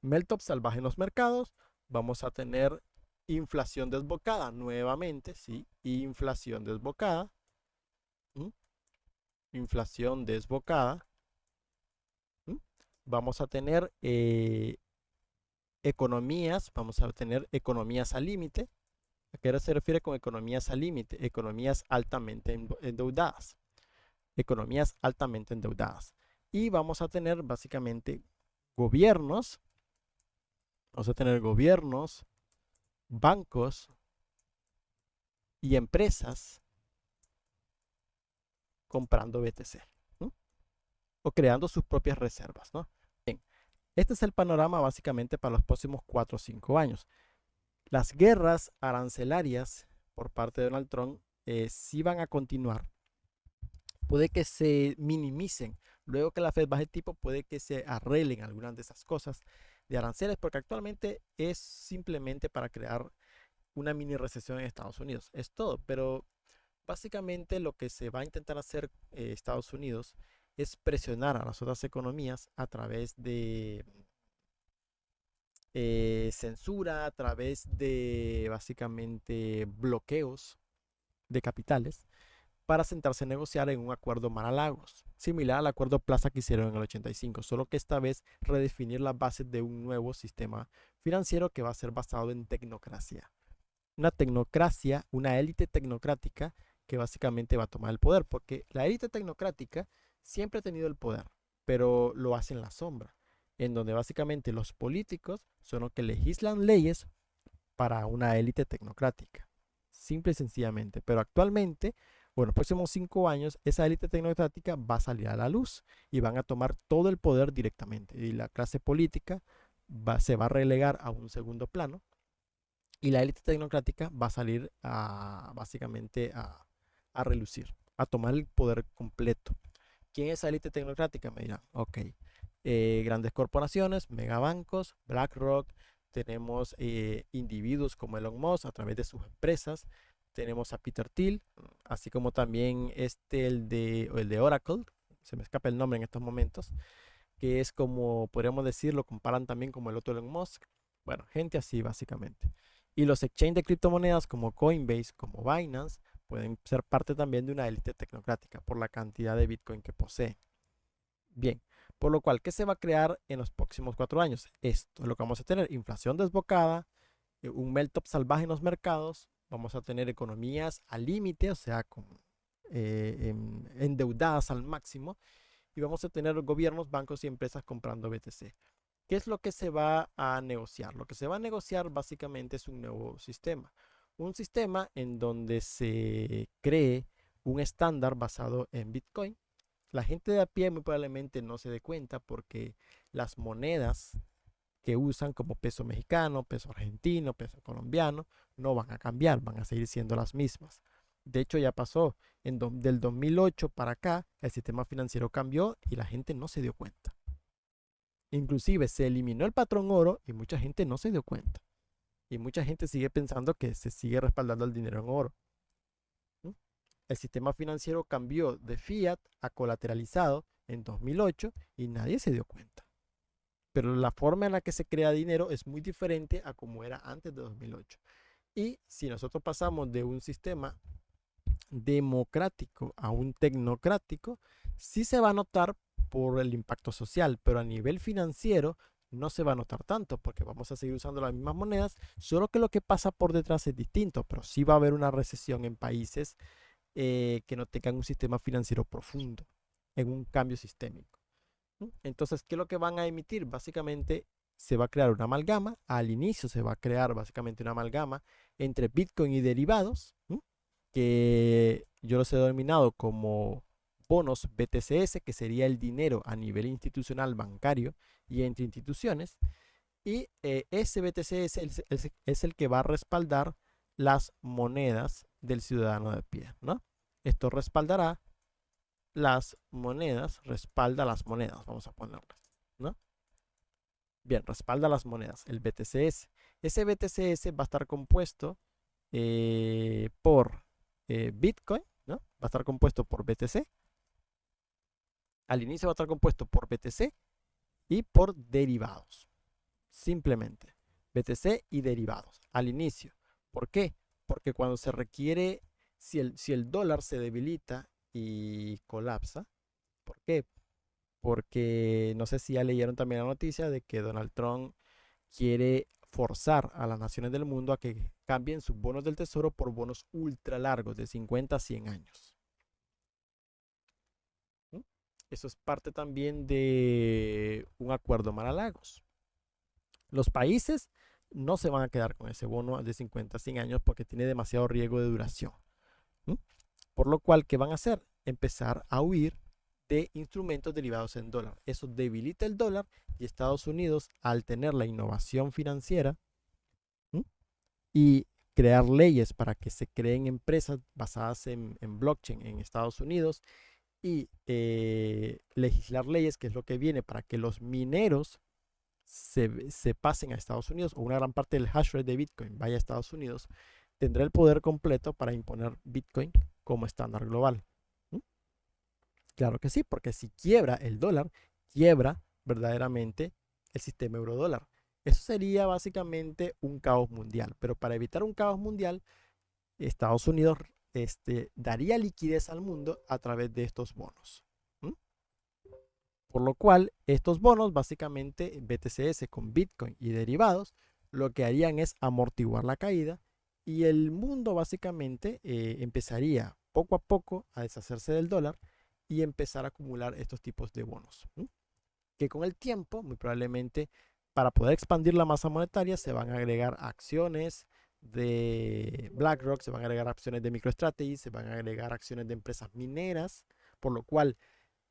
Meltop salvaje en los mercados. Vamos a tener inflación desbocada nuevamente, sí, inflación desbocada. Inflación desbocada. Vamos a tener vamos a tener economías al límite. ¿A qué se refiere con economías al límite? Economías altamente endeudadas. Economías altamente endeudadas. y vamos a tener básicamente gobiernos, vamos a tener gobiernos, bancos y empresas comprando BTC, ¿no? O creando sus propias reservas, ¿no? Bien, este es el panorama básicamente para los próximos 4 o 5 años. Las guerras arancelarias por parte de Donald Trump sí van a continuar. Puede que se minimicen. Luego que la Fed baje el tipo, puede que se arreglen algunas de esas cosas de aranceles, porque actualmente es simplemente para crear una mini recesión en Estados Unidos. Es todo, pero básicamente lo que se va a intentar hacer Estados Unidos es presionar a las otras economías a través de censura, a través de básicamente bloqueos de capitales para sentarse a negociar en un acuerdo Mar-a-Lagos, similar al acuerdo Plaza que hicieron en el 85, solo que esta vez redefinir las bases de un nuevo sistema financiero que va a ser basado en tecnocracia. Una tecnocracia, una élite tecnocrática que básicamente va a tomar el poder, porque la élite tecnocrática siempre ha tenido el poder, pero lo hace en la sombra, en donde básicamente los políticos son los que legislan leyes para una élite tecnocrática, simple y sencillamente. Pero actualmente, bueno, los próximos 5 años, esa élite tecnocrática va a salir a la luz y van a tomar todo el poder directamente. Y la clase política se va a relegar a un segundo plano y la élite tecnocrática va a salir básicamente a relucir, a tomar el poder completo. ¿Quién es esa élite tecnocrática? Me dirán, ok, grandes corporaciones, megabancos, BlackRock, tenemos individuos como Elon Musk a través de sus empresas, tenemos a Peter Thiel, así como también el de Oracle, se me escapa el nombre en estos momentos, que es como, podríamos decir, lo comparan también como el otro Elon Musk. Bueno, gente así básicamente. Y los exchanges de criptomonedas como Coinbase, como Binance, pueden ser parte también de una élite tecnocrática por la cantidad de Bitcoin que poseen. Bien, por lo cual, ¿qué se va a crear en los próximos 4 años? Esto es lo que vamos a tener: inflación desbocada, un melt-up salvaje en los mercados, vamos a tener economías al límite, o sea, endeudadas al máximo, y vamos a tener gobiernos, bancos y empresas comprando BTC. ¿Qué es lo que se va a negociar? Lo que se va a negociar básicamente es un nuevo sistema. Un sistema en donde se cree un estándar basado en Bitcoin. La gente de a pie muy probablemente no se dé cuenta porque las monedas que usan como peso mexicano, peso argentino, peso colombiano, no van a cambiar, van a seguir siendo las mismas. De hecho, ya pasó. Del 2008 para acá, el sistema financiero cambió y la gente no se dio cuenta. Inclusive se eliminó el patrón oro y mucha gente no se dio cuenta. Y mucha gente sigue pensando que se sigue respaldando el dinero en oro. ¿Mm? El sistema financiero cambió de fiat a colateralizado en 2008 y nadie se dio cuenta. Pero la forma en la que se crea dinero es muy diferente a como era antes de 2008. Y si nosotros pasamos de un sistema democrático a un tecnocrático, sí se va a notar por el impacto social, pero a nivel financiero no se va a notar tanto porque vamos a seguir usando las mismas monedas, solo que lo que pasa por detrás es distinto, pero sí va a haber una recesión en países que no tengan un sistema financiero profundo, en un cambio sistémico. Entonces, ¿qué es lo que van a emitir? Básicamente se va a crear una amalgama. Al inicio se va a crear básicamente una amalgama entre Bitcoin y derivados, que yo los he denominado como bonos BTCS, que sería el dinero a nivel institucional bancario y entre instituciones. Y ese BTCS es el que va a respaldar las monedas del ciudadano de pie, ¿no? Esto respaldará las monedas, respalda las monedas, vamos a ponerlas, ¿no? Bien, respalda las monedas, el BTCS. Ese BTCS va a estar compuesto por Bitcoin, ¿no? Va a estar compuesto por BTC. Al inicio va a estar compuesto por BTC y por derivados. Simplemente, BTC y derivados. Al inicio. ¿Por qué? Porque cuando se requiere, si el dólar se debilita y colapsa, ¿por qué? Porque no sé si ya leyeron también la noticia de que Donald Trump quiere forzar a las naciones del mundo a que cambien sus bonos del tesoro por bonos ultra largos de 50 a 100 años. ¿Mm? Eso es parte también de un acuerdo Mar-a-Lagos. Los países no se van a quedar con ese bono de 50 a 100 años porque tiene demasiado riesgo de duración. ¿M? Por lo cual, ¿qué van a hacer? Empezar a huir de instrumentos derivados en dólar. Eso debilita el dólar y Estados Unidos, al tener la innovación financiera, ¿m? Y crear leyes para que se creen empresas basadas en blockchain en Estados Unidos y legislar leyes, que es lo que viene para que los mineros se pasen a Estados Unidos o una gran parte del hash rate de Bitcoin vaya a Estados Unidos, tendrá el poder completo para imponer Bitcoin como estándar global. ¿Mm? Claro que sí, porque si quiebra el dólar, quiebra verdaderamente el sistema eurodólar. Eso sería básicamente un caos mundial, pero para evitar un caos mundial, Estados Unidos daría liquidez al mundo a través de estos bonos. ¿Mm? Por lo cual, estos bonos, básicamente BTCS con Bitcoin y derivados, lo que harían es amortiguar la caída y el mundo básicamente empezaría poco a poco a deshacerse del dólar y empezar a acumular estos tipos de bonos. ¿Mm? Que con el tiempo, muy probablemente, para poder expandir la masa monetaria, se van a agregar acciones de BlackRock, se van a agregar acciones de MicroStrategy, se van a agregar acciones de empresas mineras, por lo cual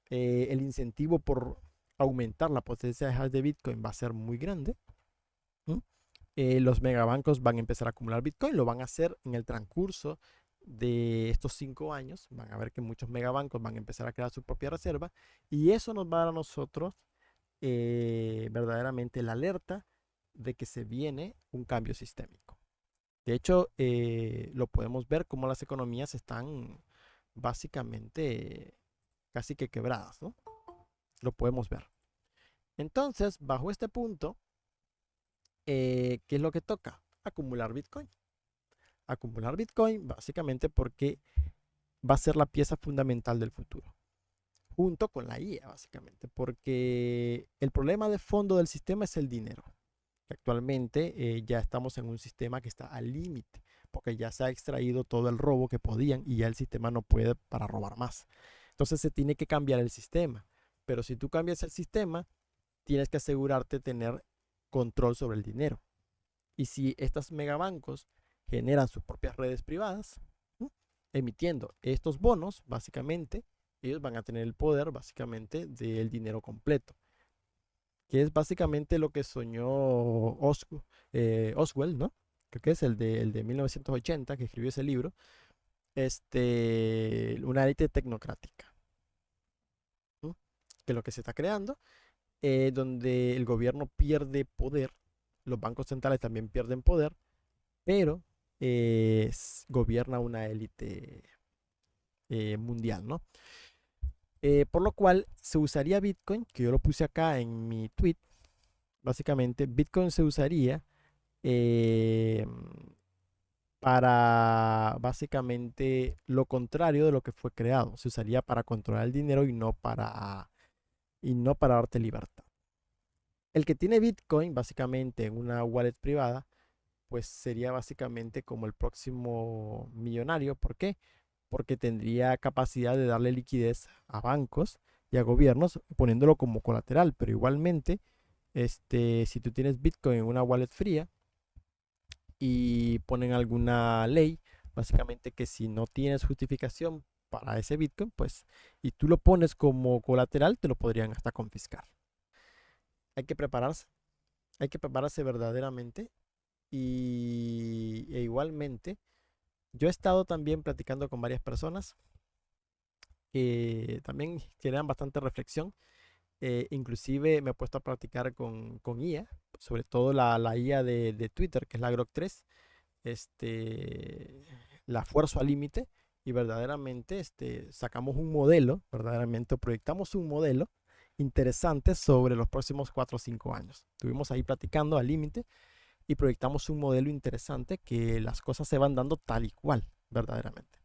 el incentivo por aumentar la potencia de hash de Bitcoin va a ser muy grande. ¿Mm? Los megabancos van a empezar a acumular Bitcoin, lo van a hacer en el transcurso de estos 5 años. Van a ver que muchos megabancos van a empezar a crear su propia reserva y eso nos va a dar a nosotros verdaderamente la alerta de que se viene un cambio sistémico. De hecho, lo podemos ver como las economías están básicamente casi que quebradas, ¿no? Lo podemos ver. Entonces, bajo este punto, ¿qué es lo que toca? Acumular Bitcoin. Acumular Bitcoin básicamente porque va a ser la pieza fundamental del futuro, junto con la IA básicamente, porque el problema de fondo del sistema es el dinero. Actualmente ya estamos en un sistema que está al límite, porque ya se ha extraído todo el robo que podían y ya el sistema no puede para robar más. Entonces se tiene que cambiar el sistema. Pero si tú cambias el sistema, tienes que asegurarte de tener control sobre el dinero. Y si estos megabancos generan sus propias redes privadas, ¿no? Emitiendo estos bonos, básicamente, ellos van a tener el poder, básicamente, del dinero completo, que es básicamente lo que soñó Oswald, ¿no? Creo que es el de 1980, que escribió ese libro, una élite tecnocrática, ¿no? Que es lo que se está creando, donde el gobierno pierde poder, los bancos centrales también pierden poder, pero gobierna una élite mundial, ¿no? Por lo cual se usaría Bitcoin, que yo lo puse acá en mi tweet. Básicamente, Bitcoin se usaría eh, para básicamente lo contrario de lo que fue creado. Se usaría para controlar el dinero y no para darte libertad. El que tiene Bitcoin básicamente en una wallet privada, pues sería básicamente como el próximo millonario. ¿Por qué? Porque tendría capacidad de darle liquidez a bancos y a gobiernos poniéndolo como colateral, pero igualmente, si tú tienes Bitcoin en una wallet fría y ponen alguna ley, básicamente que si no tienes justificación para ese Bitcoin, pues, y tú lo pones como colateral, te lo podrían hasta confiscar. Hay que prepararse, hay que prepararse verdaderamente e igualmente, yo he estado también platicando con varias personas que también generan bastante reflexión. Inclusive me he puesto a practicar con IA, sobre todo la IA de Twitter, que es la Grok 3. La fuerzo al límite y verdaderamente sacamos un modelo, verdaderamente proyectamos un modelo interesante sobre los próximos 4 o 5 años. Estuvimos ahí platicando al límite y proyectamos un modelo interesante que las cosas se van dando tal y cual, verdaderamente.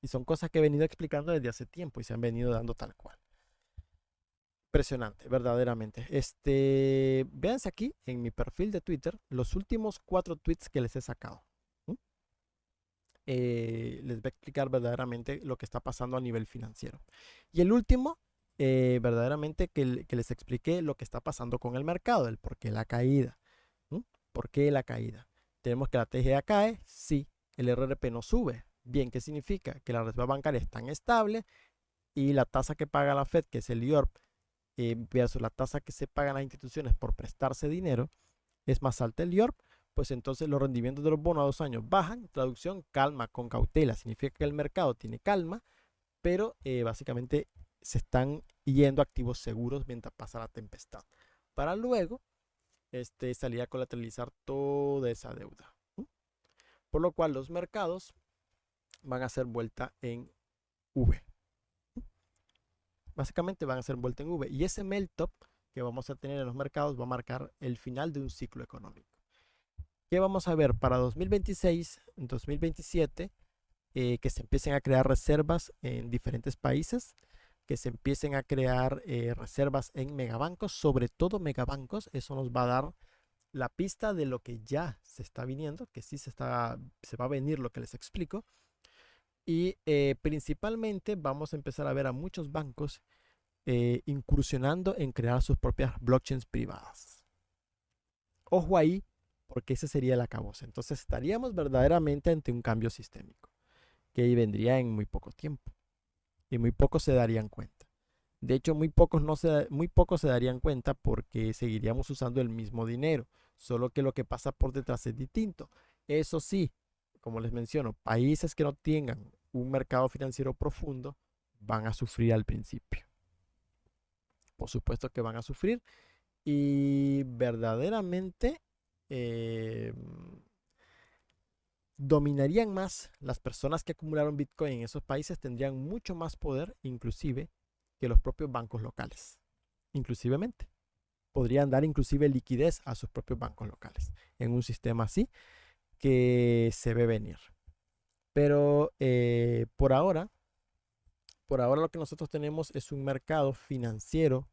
Y son cosas que he venido explicando desde hace tiempo y se han venido dando tal cual. Impresionante, verdaderamente. Véanse aquí en mi perfil de Twitter los últimos 4 tweets que les he sacado. ¿Mm? Les voy a explicar verdaderamente lo que está pasando a nivel financiero. Y el último verdaderamente que les expliqué lo que está pasando con el mercado, el por qué la caída. ¿Mm? ¿Por qué la caída? Tenemos que la TGA cae, sí, el RRP no sube. Bien, ¿qué significa? Que la reserva bancaria es tan estable y la tasa que paga la Fed, que es el IORP, versus la tasa que se pagan las instituciones por prestarse dinero, es más alta el IORP, pues entonces los rendimientos de los bonos a 2 años bajan. Traducción, calma con cautela. Significa que el mercado tiene calma, pero básicamente se están yendo activos seguros mientras pasa la tempestad, para luego salir a colateralizar toda esa deuda. Por lo cual los mercados van a hacer vuelta en V. Básicamente van a hacer vuelta en V. Y ese melt-up que vamos a tener en los mercados va a marcar el final de un ciclo económico. ¿Qué vamos a ver para 2026, 2027? Que se empiecen a crear reservas en diferentes países, que se empiecen a crear reservas en megabancos, sobre todo megabancos. Eso nos va a dar la pista de lo que ya se está viniendo, que sí se va a venir lo que les explico. Y principalmente vamos a empezar a ver a muchos bancos incursionando en crear sus propias blockchains privadas. Ojo ahí, porque ese sería el acabose. Entonces estaríamos verdaderamente ante un cambio sistémico que vendría en muy poco tiempo y muy pocos se darían cuenta. De hecho, muy pocos se darían cuenta porque seguiríamos usando el mismo dinero, solo que lo que pasa por detrás es distinto. Eso sí, como les menciono, países que no tengan un mercado financiero profundo van a sufrir al principio. Por supuesto que van a sufrir y verdaderamente eh, dominarían más. Las personas que acumularon Bitcoin en esos países tendrían mucho más poder, inclusive, que los propios bancos locales. Inclusivemente. Podrían dar inclusive liquidez a sus propios bancos locales en un sistema así que se ve venir. Pero por ahora lo que nosotros tenemos es un mercado financiero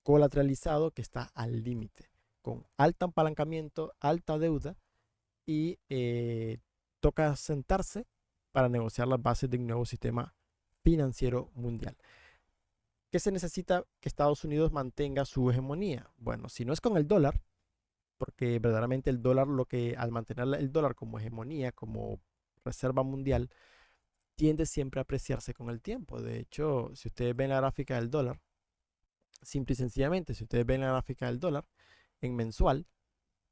colateralizado que está al límite, con alto apalancamiento, alta deuda y toca sentarse para negociar las bases de un nuevo sistema financiero mundial. ¿Qué se necesita que Estados Unidos mantenga su hegemonía? Bueno, si no es con el dólar, porque verdaderamente el dólar, al mantener el dólar como hegemonía, como reserva mundial, tiende siempre a apreciarse con el tiempo. De hecho, si ustedes ven la gráfica del dólar, simple y sencillamente, si ustedes ven la gráfica del dólar en mensual,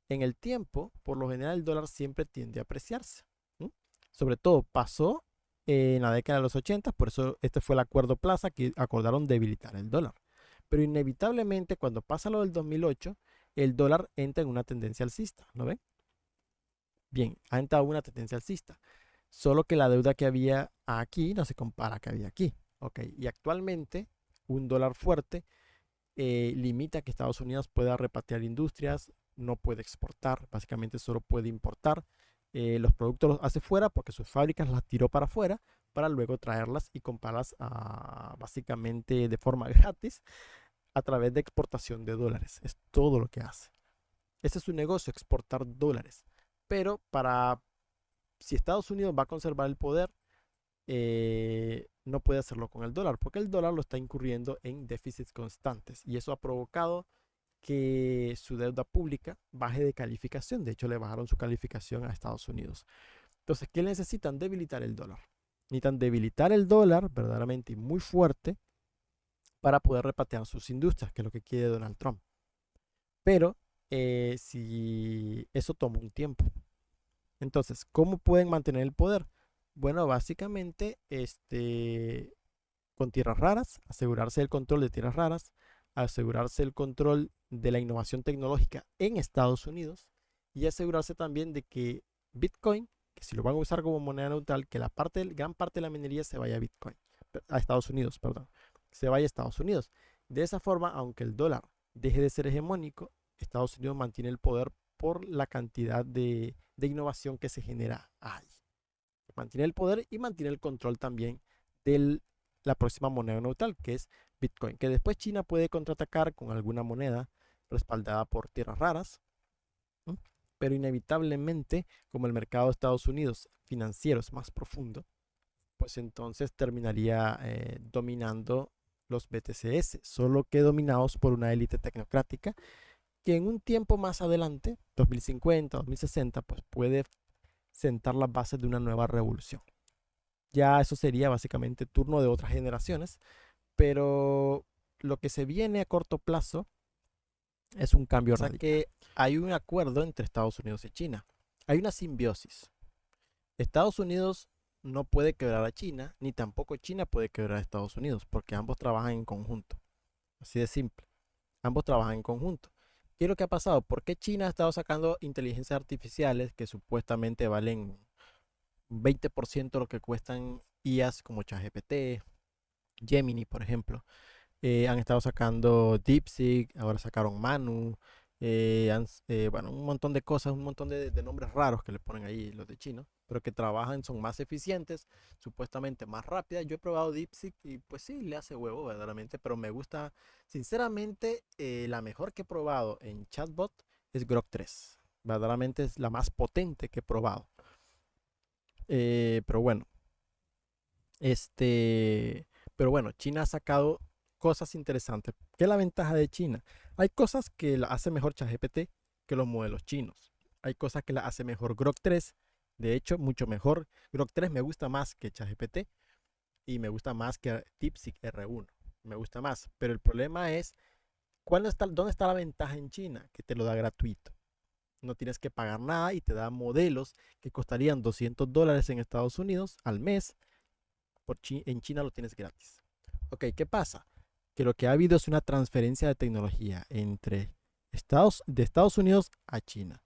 en el tiempo, por lo general el dólar siempre tiende a apreciarse. ¿Sí? Sobre todo pasó en la década de los 80, por eso este fue el acuerdo Plaza que acordaron debilitar el dólar. Pero inevitablemente cuando pasa lo del 2008, el dólar entra en una tendencia alcista, ¿no ven? Bien, ha entrado una tendencia alcista. Solo que la deuda que había aquí no se compara a la que había aquí. ¿Ok? Y actualmente un dólar fuerte limita que Estados Unidos pueda repatriar industrias, no puede exportar, básicamente solo puede importar. Los productos los hace fuera porque sus fábricas las tiró para afuera para luego traerlas y comprarlas básicamente de forma gratis a través de exportación de dólares. Es todo lo que hace. Ese es su negocio, exportar dólares. Pero si Estados Unidos va a conservar el poder, no puede hacerlo con el dólar, porque el dólar lo está incurriendo en déficits constantes y eso ha provocado que su deuda pública baje de calificación. De hecho, le bajaron su calificación a Estados Unidos. Entonces, ¿qué necesitan? Debilitar el dólar. Necesitan debilitar el dólar verdaderamente y muy fuerte para poder repatriar sus industrias, que es lo que quiere Donald Trump. Pero si eso toma un tiempo. Entonces, ¿cómo pueden mantener el poder? Bueno, básicamente, con tierras raras, asegurarse el control de tierras raras, asegurarse el control de la innovación tecnológica en Estados Unidos y asegurarse también de que Bitcoin, que si lo van a usar como moneda neutral, que gran parte de la minería se vaya a Bitcoin, a Estados Unidos, perdón, se vaya a Estados Unidos. De esa forma, aunque el dólar deje de ser hegemónico, Estados Unidos mantiene el poder por la cantidad de innovación que se genera ahí. Mantiene el poder y mantiene el control también de la próxima moneda neutral, que es Bitcoin, que después China puede contraatacar con alguna moneda respaldada por tierras raras, ¿no? Pero inevitablemente, como el mercado de Estados Unidos financiero es más profundo, pues entonces terminaría dominando los BTCS, solo que dominados por una élite tecnocrática que en un tiempo más adelante, 2050, 2060, pues puede sentar las bases de una nueva revolución. Ya eso sería básicamente turno de otras generaciones, pero lo que se viene a corto plazo es un cambio radical. Que hay un acuerdo entre Estados Unidos y China. Hay una simbiosis. Estados Unidos no puede quebrar a China, ni tampoco China puede quebrar a Estados Unidos, porque ambos trabajan en conjunto. Así de simple. Ambos trabajan en conjunto. ¿Qué es lo que ha pasado? ¿Por qué China ha estado sacando inteligencias artificiales que supuestamente valen 20% de lo que cuestan IAs como ChatGPT, Gemini, por ejemplo? Han estado sacando DeepSeek, ahora sacaron Manu, bueno, un montón de cosas, un montón de nombres raros que le ponen ahí los de China, pero que trabajan, son más eficientes, supuestamente más rápidas. Yo he probado DeepSeek y pues sí, le hace huevo verdaderamente, pero me gusta, sinceramente, la mejor que he probado en chatbot es Grok 3. Verdaderamente es la más potente que he probado. Pero bueno, pero bueno, China ha sacado cosas interesantes. ¿Qué es la ventaja de China? Hay cosas que la hace mejor ChatGPT que los modelos chinos. Hay cosas que la hace mejor Grok 3. De hecho, mucho mejor. Grok 3 me gusta más que ChatGPT y me gusta más que DeepSeek R1. Me gusta más. Pero el problema es, ¿dónde está la ventaja en China? Que te lo da gratuito. No tienes que pagar nada y te da modelos que costarían $200 en Estados Unidos al mes. En China lo tienes gratis. Ok, ¿qué pasa? Que lo que ha habido es una transferencia de tecnología de Estados Unidos a China.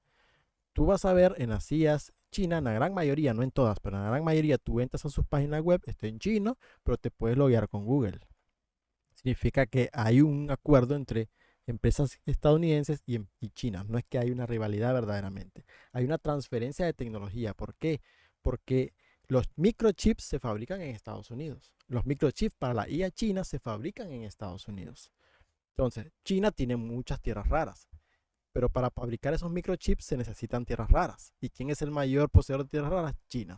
Tú vas a ver en las IAs China, en la gran mayoría, no en todas, pero en la gran mayoría, tú entras a sus páginas web, está en chino, pero te puedes loguear con Google. Significa que hay un acuerdo entre empresas estadounidenses y China. No es que hay una rivalidad verdaderamente. Hay una transferencia de tecnología. ¿Por qué? Porque los microchips se fabrican en Estados Unidos. Los microchips para la IA china se fabrican en Estados Unidos. Entonces, China tiene muchas tierras raras, pero para fabricar esos microchips se necesitan tierras raras. ¿Y quién es el mayor poseedor de tierras raras? China.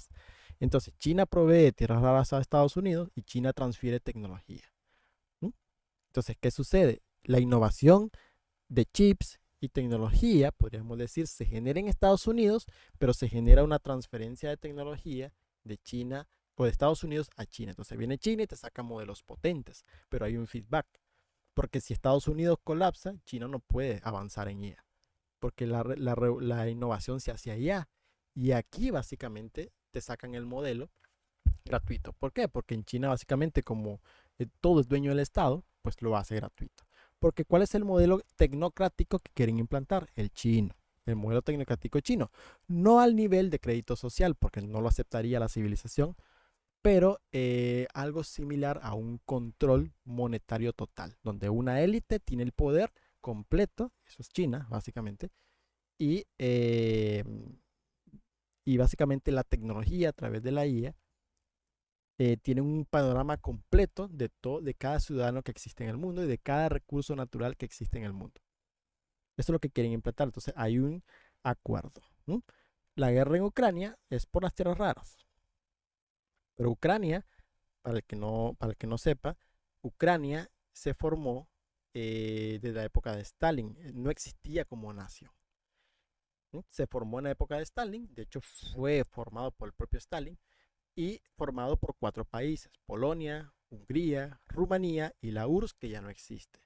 Entonces, China provee tierras raras a Estados Unidos y China transfiere tecnología. Entonces, ¿qué sucede? La innovación de chips y tecnología, podríamos decir, se genera en Estados Unidos, pero se genera una transferencia de tecnología de China o de Estados Unidos a China. Entonces viene China y te saca modelos potentes, pero hay un feedback. Porque si Estados Unidos colapsa, China no puede avanzar en IA, porque la innovación se hace allá. Y aquí básicamente te sacan el modelo gratuito. ¿Por qué? Porque en China básicamente como todo es dueño del Estado, pues lo hace gratuito. Porque ¿cuál es el modelo tecnocrático que quieren implantar? El chino. El modelo tecnocrático chino. No al nivel de crédito social, porque no lo aceptaría la civilización, pero algo similar a un control monetario total, donde una élite tiene el poder completo, eso es China, básicamente, y, y básicamente la tecnología a través de la IA tienen un panorama completo de cada ciudadano que existe en el mundo y de cada recurso natural que existe en el mundo. Eso es lo que quieren implantar. Entonces hay un acuerdo. La guerra en Ucrania es por las tierras raras. Pero Ucrania, para el que no sepa, Ucrania se formó desde la época de Stalin. No existía como nación. Se formó en la época de Stalin. De hecho, fue formado por el propio Stalin y formado por 4 países: Polonia, Hungría, Rumanía y la URSS, que ya no existe.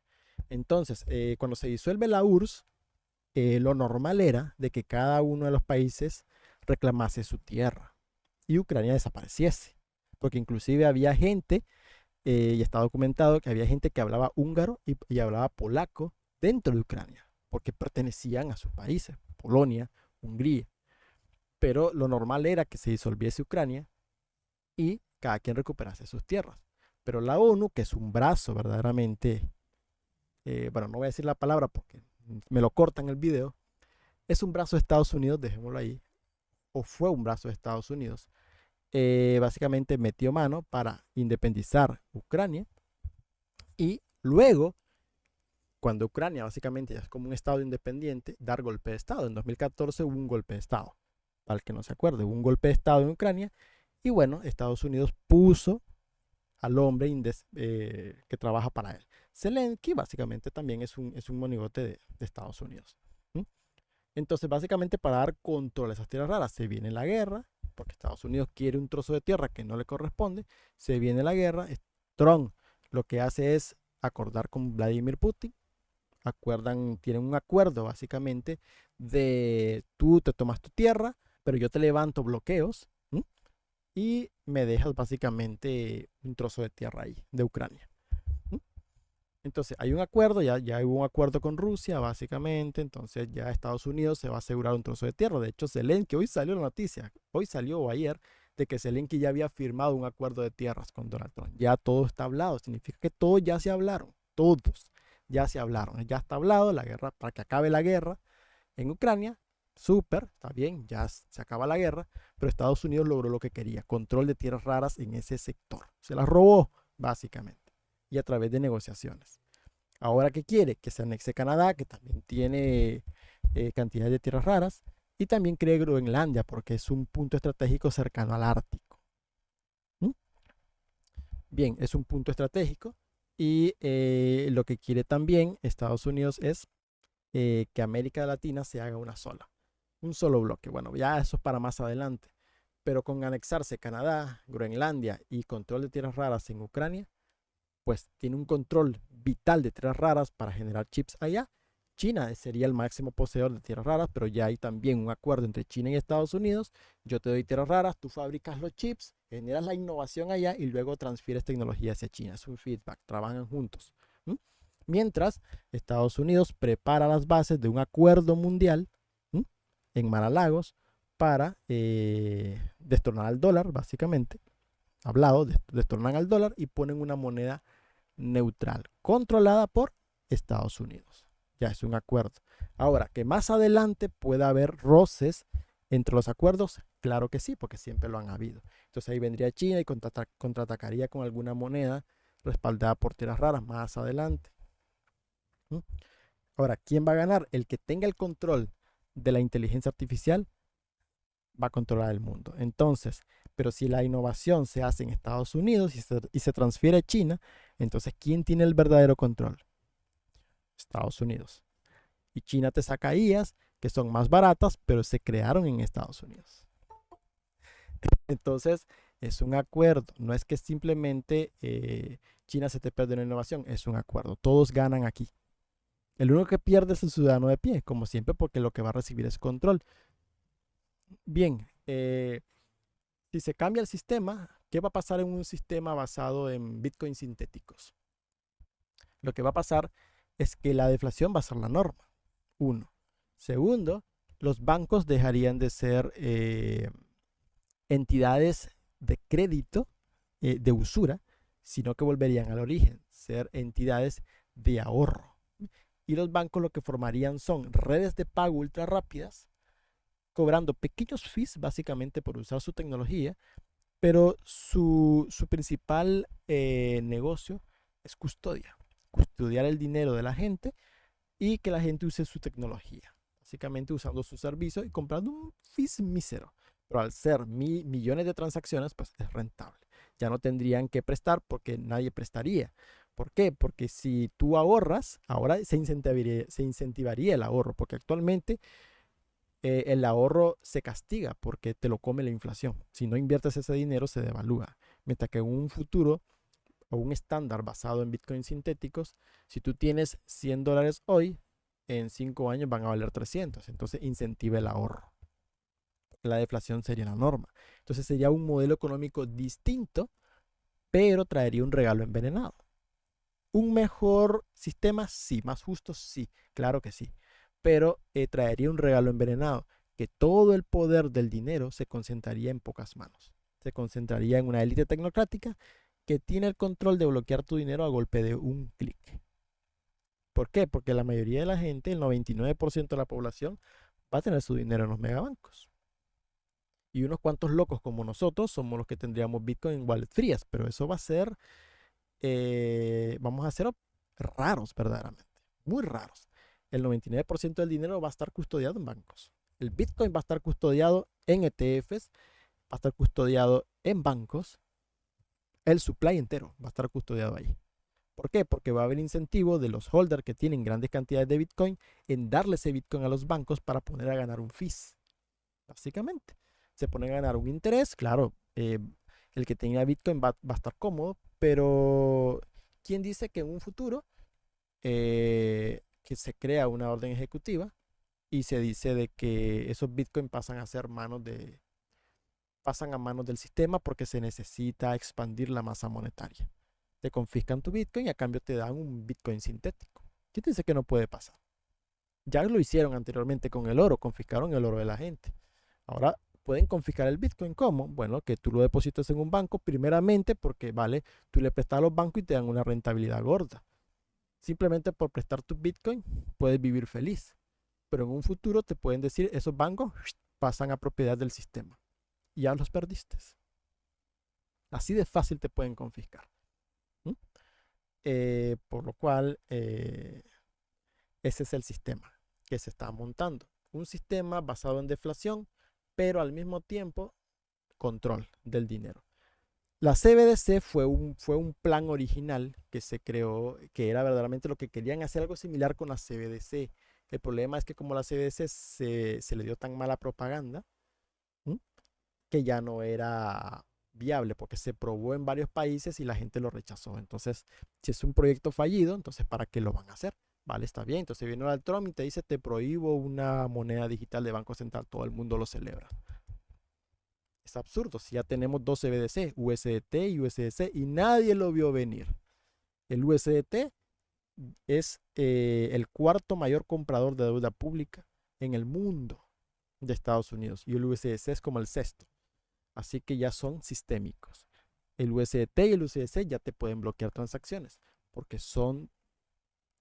Entonces, cuando se disuelve la URSS, lo normal era de que cada uno de los países reclamase su tierra y Ucrania desapareciese, porque inclusive había gente, y está documentado que había gente que hablaba húngaro y hablaba polaco dentro de Ucrania, porque pertenecían a sus países, Polonia, Hungría. Pero lo normal era que se disolviese Ucrania y cada quien recuperase sus tierras. Pero la ONU, que es un brazo verdaderamente, bueno, no voy a decir la palabra porque me lo cortan el video, es un brazo de Estados Unidos, dejémoslo ahí, o fue un brazo de Estados Unidos, básicamente metió mano para independizar Ucrania y luego, cuando Ucrania básicamente ya es como un estado independiente, dar golpe de estado. En 2014 hubo un golpe de estado, para el que no se acuerde, hubo un golpe de estado en Ucrania y bueno, Estados Unidos puso al hombre que trabaja para él. Zelensky básicamente también es un monigote de Estados Unidos. ¿Mm? Entonces, básicamente para dar control a esas tierras raras, se viene la guerra, porque Estados Unidos quiere un trozo de tierra que no le corresponde, se viene la guerra. Trump lo que hace es acordar con Vladimir Putin, tienen un acuerdo básicamente de tú te tomas tu tierra, pero yo te levanto bloqueos, ¿m? Y me dejas básicamente un trozo de tierra ahí, de Ucrania. ¿M? Entonces hay un acuerdo, ya hubo un acuerdo con Rusia básicamente, entonces ya Estados Unidos se va a asegurar un trozo de tierra. De hecho, Zelensky, hoy salió la noticia, hoy salió o ayer, de que Zelensky ya había firmado un acuerdo de tierras con Donald Trump. Ya todo está hablado, significa que todos ya se hablaron, todos ya se hablaron, ya está hablado la guerra, para que acabe la guerra en Ucrania. Súper, está bien, ya se acaba la guerra, pero Estados Unidos logró lo que quería, control de tierras raras en ese sector. Se las robó, básicamente, y a través de negociaciones. Ahora, ¿qué quiere? Que se anexe Canadá, que también tiene cantidad de tierras raras, y también cree Groenlandia, porque es un punto estratégico cercano al Ártico. ¿Mm? Bien, es un punto estratégico, y lo que quiere también Estados Unidos es que América Latina se haga una sola, un solo bloque. Bueno, ya eso es para más adelante, pero con anexarse Canadá, Groenlandia y control de tierras raras en Ucrania, pues tiene un control vital de tierras raras para generar chips allá. China sería el máximo poseedor de tierras raras, pero ya hay también un acuerdo entre China y Estados Unidos. Yo te doy tierras raras, tú fabricas los chips, generas la innovación allá y luego transfieres tecnología hacia China. Es un feedback, trabajan juntos. ¿Mm? Mientras Estados Unidos prepara las bases de un acuerdo mundial, ¿m?, en Mar-a-Lagos para destornar al dólar, básicamente. Hablado, destornan al dólar y ponen una moneda neutral, controlada por Estados Unidos. Ya es un acuerdo. Ahora, que más adelante pueda haber roces entre los acuerdos, claro que sí, porque siempre lo han habido. Entonces ahí vendría China y contraatacaría con alguna moneda respaldada por tierras raras más adelante. ¿Mm? Ahora, ¿quién va a ganar? El que tenga el control de la inteligencia artificial va a controlar el mundo. Entonces, pero si la innovación se hace en Estados Unidos y se transfiere a China, entonces ¿quién tiene el verdadero control? Estados Unidos. Y China te saca IAs que son más baratas, pero se crearon en Estados Unidos. Entonces, es un acuerdo. No es que simplemente China se te pierde una innovación, es un acuerdo. Todos ganan aquí. El único que pierde es el ciudadano de pie, como siempre, porque lo que va a recibir es control. Bien, si se cambia el sistema, ¿qué va a pasar en un sistema basado en bitcoins sintéticos? Lo que va a pasar es que la deflación va a ser la norma. Uno. Segundo, los bancos dejarían de ser entidades de crédito, de usura, sino que volverían al origen, ser entidades de ahorro. Y los bancos lo que formarían son redes de pago ultra rápidas, cobrando pequeños fees básicamente por usar su tecnología, pero su principal negocio es custodiar el dinero de la gente y que la gente use su tecnología, básicamente usando su servicio y comprando un fees mísero. Pero al ser millones de transacciones, pues es rentable. Ya no tendrían que prestar porque nadie prestaría. ¿Por qué? Porque si tú ahorras, ahora se incentivaría el ahorro, porque actualmente el ahorro se castiga porque te lo come la inflación. Si no inviertes ese dinero, se devalúa. Mientras que en un futuro o un estándar basado en bitcoins sintéticos, si tú tienes $100 hoy, en 5 años van a valer 300. Entonces incentiva el ahorro. La deflación sería la norma. Entonces sería un modelo económico distinto, pero traería un regalo envenenado. Un mejor sistema, sí. Más justo, sí. Claro que sí. Pero traería un regalo envenenado, que todo el poder del dinero se concentraría en pocas manos. Se concentraría en una élite tecnocrática que tiene el control de bloquear tu dinero a golpe de un clic. ¿Por qué? Porque la mayoría de la gente, el 99% de la población, va a tener su dinero en los megabancos. Y unos cuantos locos como nosotros somos los que tendríamos Bitcoin en wallet frías, pero eso va a ser, vamos a ser raros verdaderamente, muy raros. El 99% del dinero va a estar custodiado en bancos. El Bitcoin va a estar custodiado en ETFs, va a estar custodiado en bancos, El supply entero va a estar custodiado ahí. ¿Por qué? Porque va a haber incentivo de los holders que tienen grandes cantidades de Bitcoin en darle ese Bitcoin a los bancos para poner a ganar un fees. Básicamente, se ponen a ganar un interés. Claro, el que tenga Bitcoin va a estar cómodo, pero ¿quién dice que en un futuro que se crea una orden ejecutiva y se dice de que esos Bitcoin pasan a manos del sistema porque se necesita expandir la masa monetaria? Te confiscan tu Bitcoin y a cambio te dan un Bitcoin sintético. ¿Quién te dice que no puede pasar? Ya lo hicieron anteriormente con el oro, confiscaron el oro de la gente. Ahora pueden confiscar el Bitcoin. ¿Cómo? Bueno, que tú lo deposites en un banco, primeramente porque, vale, tú le prestas a los bancos y te dan una rentabilidad gorda. Simplemente por prestar tu Bitcoin puedes vivir feliz. Pero en un futuro te pueden decir, esos bancos pasan a propiedad del sistema. Y ya los perdiste. Así de fácil te pueden confiscar. ¿Mm? Por lo cual, ese es el sistema que se está montando. Un sistema basado en deflación, pero al mismo tiempo control del dinero. La CBDC fue un plan original que se creó, que era verdaderamente lo que querían hacer, algo similar con la CBDC. El problema es que como la CBDC se le dio tan mala propaganda, ¿m? Que ya no era viable porque se probó en varios países y la gente lo rechazó. Entonces, si es un proyecto fallido, entonces ¿para qué lo van a hacer? Vale, está bien. Entonces viene Donald Trump y te dice, te prohíbo una moneda digital de Banco Central. Todo el mundo lo celebra. Es absurdo, si ya tenemos dos CBDC, USDT y USDC, y nadie lo vio venir. El USDT es el cuarto mayor comprador de deuda pública en el mundo de Estados Unidos, y el USDC es como el sexto. Así que ya son sistémicos. El USDT y el USDC ya te pueden bloquear transacciones porque son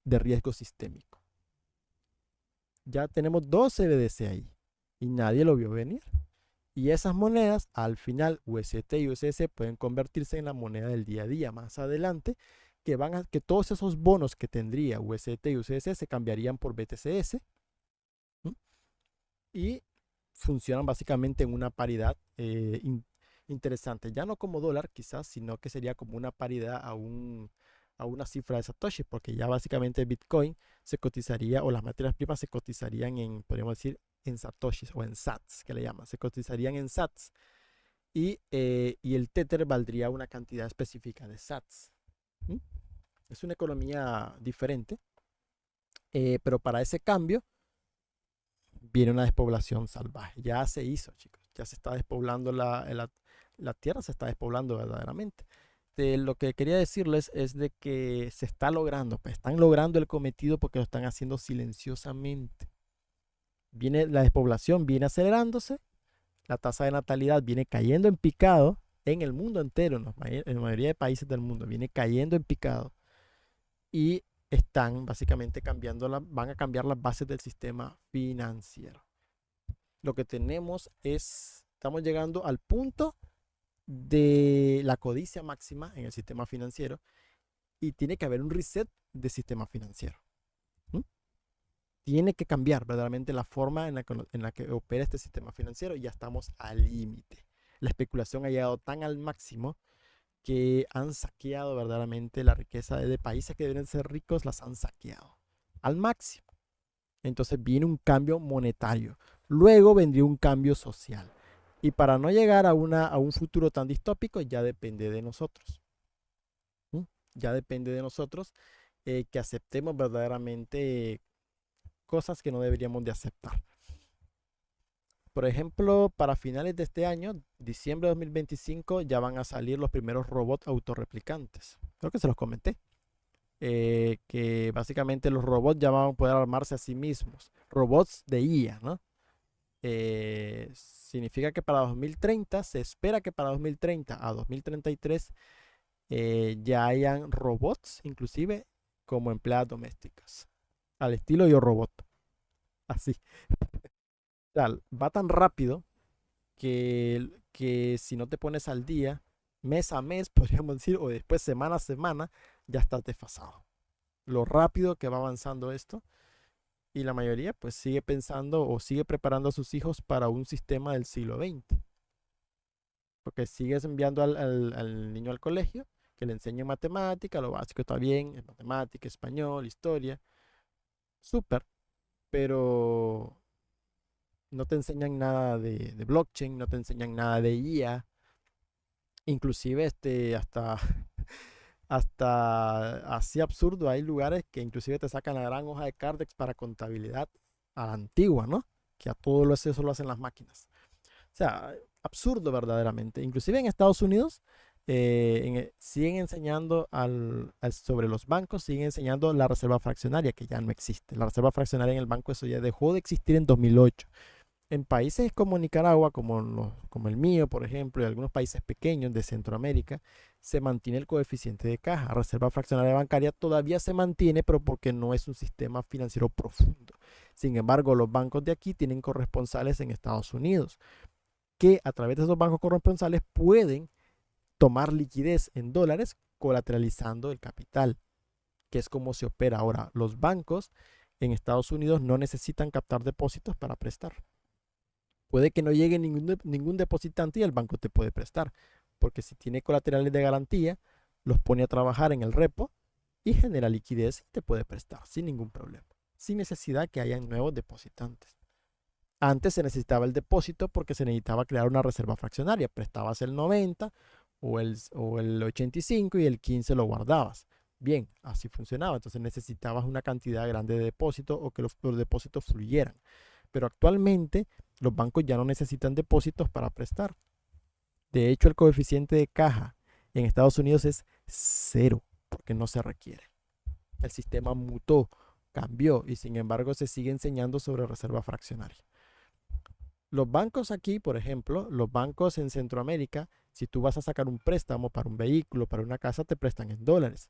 de riesgo sistémico. Ya tenemos dos CBDC ahí y nadie lo vio venir. Y esas monedas, al final, USDT y USDC pueden convertirse en la moneda del día a día más adelante, que todos esos bonos que tendría USDT y USDC se cambiarían por BTCS. ¿Mm? Y funcionan básicamente en una paridad interesante, ya no como dólar quizás, sino que sería como una paridad a una cifra de Satoshi, porque ya básicamente Bitcoin se cotizaría, o las materias primas se cotizarían en, podríamos decir, en Satoshis o en Sats, que le llaman, se cotizarían en Sats, y el Tether valdría una cantidad específica de Sats. ¿Mm? Es una economía diferente, pero para ese cambio viene una despoblación salvaje. Ya se hizo, chicos. Ya se está despoblando la tierra, se está despoblando verdaderamente. Lo que quería decirles es de que se está logrando, pues están logrando el cometido porque lo están haciendo silenciosamente. Viene la despoblación, viene acelerándose, la tasa de natalidad viene cayendo en picado en el mundo entero, en la mayoría de países del mundo, viene cayendo en picado y están básicamente van a cambiar las bases del sistema financiero. Lo que tenemos estamos llegando al punto de la codicia máxima en el sistema financiero y tiene que haber un reset del sistema financiero. ¿Mm? Tiene que cambiar verdaderamente la forma en la que opera este sistema financiero y ya estamos al límite. La especulación ha llegado tan al máximo que han saqueado verdaderamente la riqueza de países que deben ser ricos, las han saqueado al máximo. Entonces viene un cambio monetario. Luego vendría un cambio social. Y para no llegar a un futuro tan distópico, ya depende de nosotros. ¿Mm? Ya depende de nosotros que aceptemos verdaderamente cosas que no deberíamos de aceptar. Por ejemplo, para finales de este año, diciembre de 2025, ya van a salir los primeros robots autorreplicantes. Creo que se los comenté. Que básicamente los robots ya van a poder armarse a sí mismos. Robots de IA, ¿no? Significa que para 2030, se espera que para 2030 a 2033 ya hayan robots, inclusive como empleadas domésticas, al estilo Yo Robot. Así. Tal, va tan rápido que si no te pones al día, mes a mes, podríamos decir, o después semana a semana, ya estás desfasado. Lo rápido que va avanzando esto, y la mayoría pues sigue pensando o sigue preparando a sus hijos para un sistema del siglo XX. porque sigues enviando al niño al colegio, que le enseñen matemática, lo básico está bien, en matemática, español, historia, súper, pero no te enseñan nada de blockchain, no te enseñan nada de IA, inclusive hasta así absurdo, hay lugares que inclusive te sacan la gran hoja de Cardex para contabilidad a la antigua, ¿no? Que a todo eso lo hacen las máquinas. O sea, absurdo verdaderamente. Inclusive en Estados Unidos siguen enseñando sobre los bancos, siguen enseñando la reserva fraccionaria, que ya no existe. La reserva fraccionaria en el banco, eso ya dejó de existir en 2008. En países como Nicaragua, como el mío, por ejemplo, y algunos países pequeños de Centroamérica, se mantiene el coeficiente de caja. Reserva fraccionaria bancaria todavía se mantiene, pero porque no es un sistema financiero profundo. Sin embargo, los bancos de aquí tienen corresponsales en Estados Unidos, que a través de esos bancos corresponsales pueden tomar liquidez en dólares colateralizando el capital, que es como se opera ahora. Los bancos en Estados Unidos no necesitan captar depósitos para prestar. Puede que no llegue ningún depositante y el banco te puede prestar, porque si tiene colaterales de garantía, los pone a trabajar en el repo y genera liquidez y te puede prestar sin ningún problema, sin necesidad que haya nuevos depositantes. Antes se necesitaba el depósito porque se necesitaba crear una reserva fraccionaria. Prestabas el 90 o el 85 y el 15 lo guardabas. Bien, así funcionaba. Entonces necesitabas una cantidad grande de depósitos o que los depósitos fluyeran. Pero actualmente los bancos ya no necesitan depósitos para prestar. De hecho, el coeficiente de caja en Estados Unidos es cero porque no se requiere. El sistema mutó, cambió y sin embargo se sigue enseñando sobre reserva fraccionaria. Los bancos aquí, por ejemplo, los bancos en Centroamérica, si tú vas a sacar un préstamo para un vehículo, para una casa, te prestan en dólares.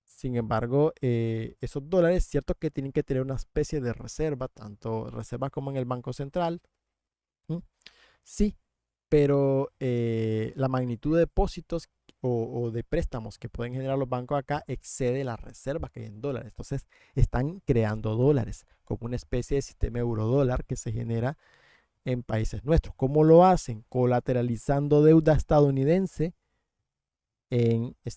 Sin embargo, esos dólares, cierto que tienen que tener una especie de reserva, tanto reserva como en el Banco Central. ¿Mm? Sí, pero la magnitud de depósitos o de préstamos que pueden generar los bancos acá excede las reservas que hay en dólares. Entonces, están creando dólares como una especie de sistema euro-dólar que se genera en países nuestros. ¿Cómo lo hacen? Colateralizando deuda estadounidense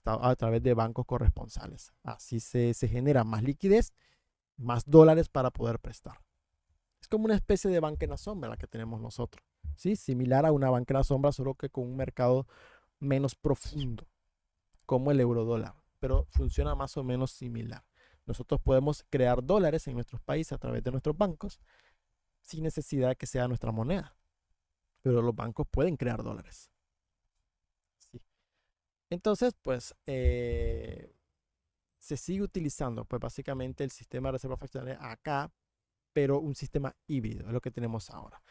a través de bancos corresponsales. Así se genera más liquidez, más dólares para poder prestar. Es como una especie de banca en la sombra la que tenemos nosotros. ¿Sí? Similar a una banca en la sombra, solo que con un mercado menos profundo, como el eurodólar, pero funciona más o menos similar. Nosotros podemos crear dólares en nuestros países a través de nuestros bancos sin necesidad de que sea nuestra moneda, pero los bancos pueden crear dólares. Sí. Entonces, pues se sigue utilizando, pues básicamente el sistema de reserva fraccionaria acá, pero un sistema híbrido es lo que tenemos ahora.